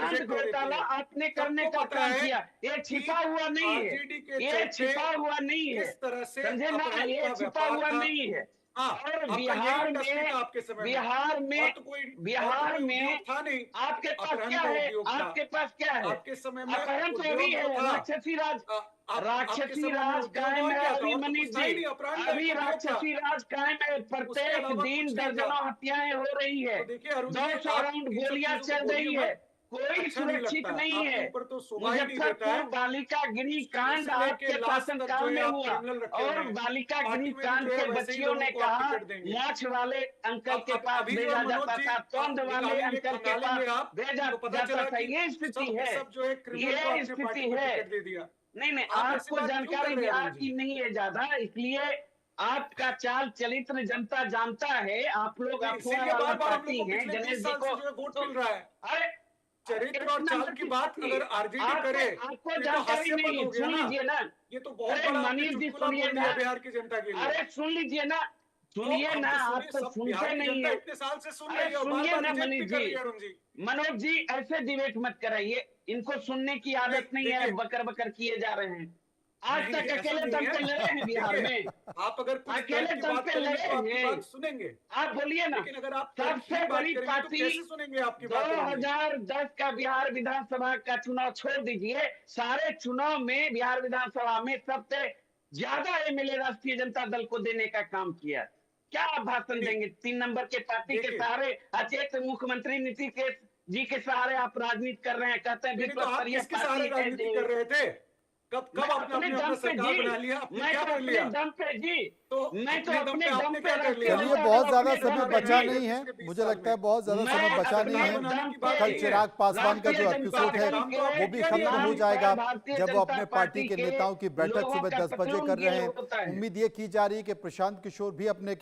तमाम घोटाला आपने करने का काम किया। ये छिपा हुआ नहीं है, ये छिपा हुआ नहीं है, समझे ना, ये छिपा हुआ नहीं है। हाँ, और आपका बिहार यही इंडस्ट्री में था आपके समय में। बिहार और में तो कोई बिहार उद्योग में था नहीं। आपके पास अपहरण क्या का है? उद्योग था। आपके पास क्या है? आपके समय में अपहरण तो उद्योग अभी जो है, था, राक्षसी राज आपके राक्षसी समय में राज उद्योग कायम और है क्या था? और तो अभिमन्यु कुछ था ही जी। नहीं, अपहरण का अभी एक उद्योग था। राक्षसी राज कायम है, उसके प्रत्येक अलावा दिन कुछ नहीं था। दर्जनों हत्याएं हो रही है, तो देखिए अरुण जी, 200 आप राउंड इन सब गोलियां चीजों चल को रही बोलिए है, मत। कोई अच्छा नहीं सुरक्षित लगता, नहीं आपके है। ऊपर तो शोभा ही नहीं देता है। मुजफ्फरपुर बालिका गृह कांड से लेके आपके लास्ट तक शासनकाल जो है में आप हुआ, क्रिमिनल रखे हुए और हैं। बालिका पार्टी गृह में भी कांड जो है के वैसे ही बच्चियों लोगों ने को आप कहा टिकट देंगे। माछ वाले अंकल के पास अभी जो भेजा मनोज जाता जी था, तोंद वाले निकालेंगे, अंकल के खंगालेंगे पास आप, भेजा तो पता जाता चला था। कि ये स्थिति सब के है, सब जो है क्रिमिनल को ये अपने स्थिति पार्टी में है। टिकट दे दिया। नहीं, आप ऐसी आपको बात क्यों जानकारी कर रहे हैं बिहार अरुण जी? की नहीं है ज्यादा, इसलिए आपका चाल चरित्र जनता जानता है। आप लोग तो अफवाह इसीलिए वाला बार बार हम लोग पार्टी को हैं। पिछले गणेश 20 जी साल को से जो है वोट तो मिल रहा है। अरे चरित्र एक और चाल नंबर की की बात पार्टी। अगर आरजेडी करे आपको तो ये तो जानकारी हास्यास्पद नहीं हो है, गया सुन ना। लीजिए ना। ये तो बहुत अरे बड़ा आपने मनीष जी चुटकुला सुनिए बोल दिया ना। बिहार की जनता के लिए। अरे सुन लीजिए ना, तो सुनिए हम ना, तो आप सुनिए, तो सब बिहार सुनते की नहीं जनता है। इतने साल से सुन अरे रही है और बार सुनिए बार ना रिजेक्ट भी मनीष कर रही जी, है अरुण जी। मनोज जी ऐसे डिबेट मत कराइए, इनको सुनने की आदत नहीं है, देखिए, बकर बकर किए जा रहे हैं। आज नहीं तक ऐसा अकेले नहीं दम है। पे लड़े हैं बिहार देखिए, में, आप अगर कुछ तर्क अकेले की दम बात पे करेंगे लड़े तो आपकी हैं। बात सुनेंगे, आप बोलिए ना। लेकिन अगर आप तर्क सबसे की बात बड़ी करेंगे तो पार्टी कैसे सुनेंगे आपकी बात अरुण जी? 2010 का बिहार विधानसभा का चुनाव छोड़ दीजिए, सारे चुनाव में बिहार विधानसभा में सबसे ज्यादा एमएलए राष्ट्रीय जनता दल को देने का काम किया। क्या आप भाषण देंगे? 3 नंबर के पार्टी के देखिए, सहारे, अचेत मुख्यमंत्री नीतीश जी के सहारे आप राजनीति कर रहे हैं, कहते हैं नहीं तो आप विश्व किसके स्तरीय सहारे पार्टी है राजनीति जी। कर रहे थे? कब मैं आपने अपने अपना दम पे सरकार जी, बना लिया? आपने मैं क्या तो कर अपने लिया? दम पे जी, तो मैं तो अपने दम अपने पे दम आपने पे क्या कर राष्ट्रीय लिया? चलिए, जनता बहुत दल ज्यादा अपने समय दम पे बचा जी। नहीं है। पिछले 20 मुझे साल लगता है में। बहुत ज्यादा मैं समय बचा अपने नहीं है। बनाने दम की बात कल पे नहीं है। चिराग पासवान का जो राष्ट्रीय एपिसोड है जनता दल वो भी खत्म हो नाम जाएगा, पर भारतीय जब वो जनता अपने पार्टी के के नेताओं की बैठक लोगों सुबह का 10 बजे पतन कर रहे ये हैं। होता है। उम्मीद ये की जा रही है कि प्रशांत किशोर भी अपने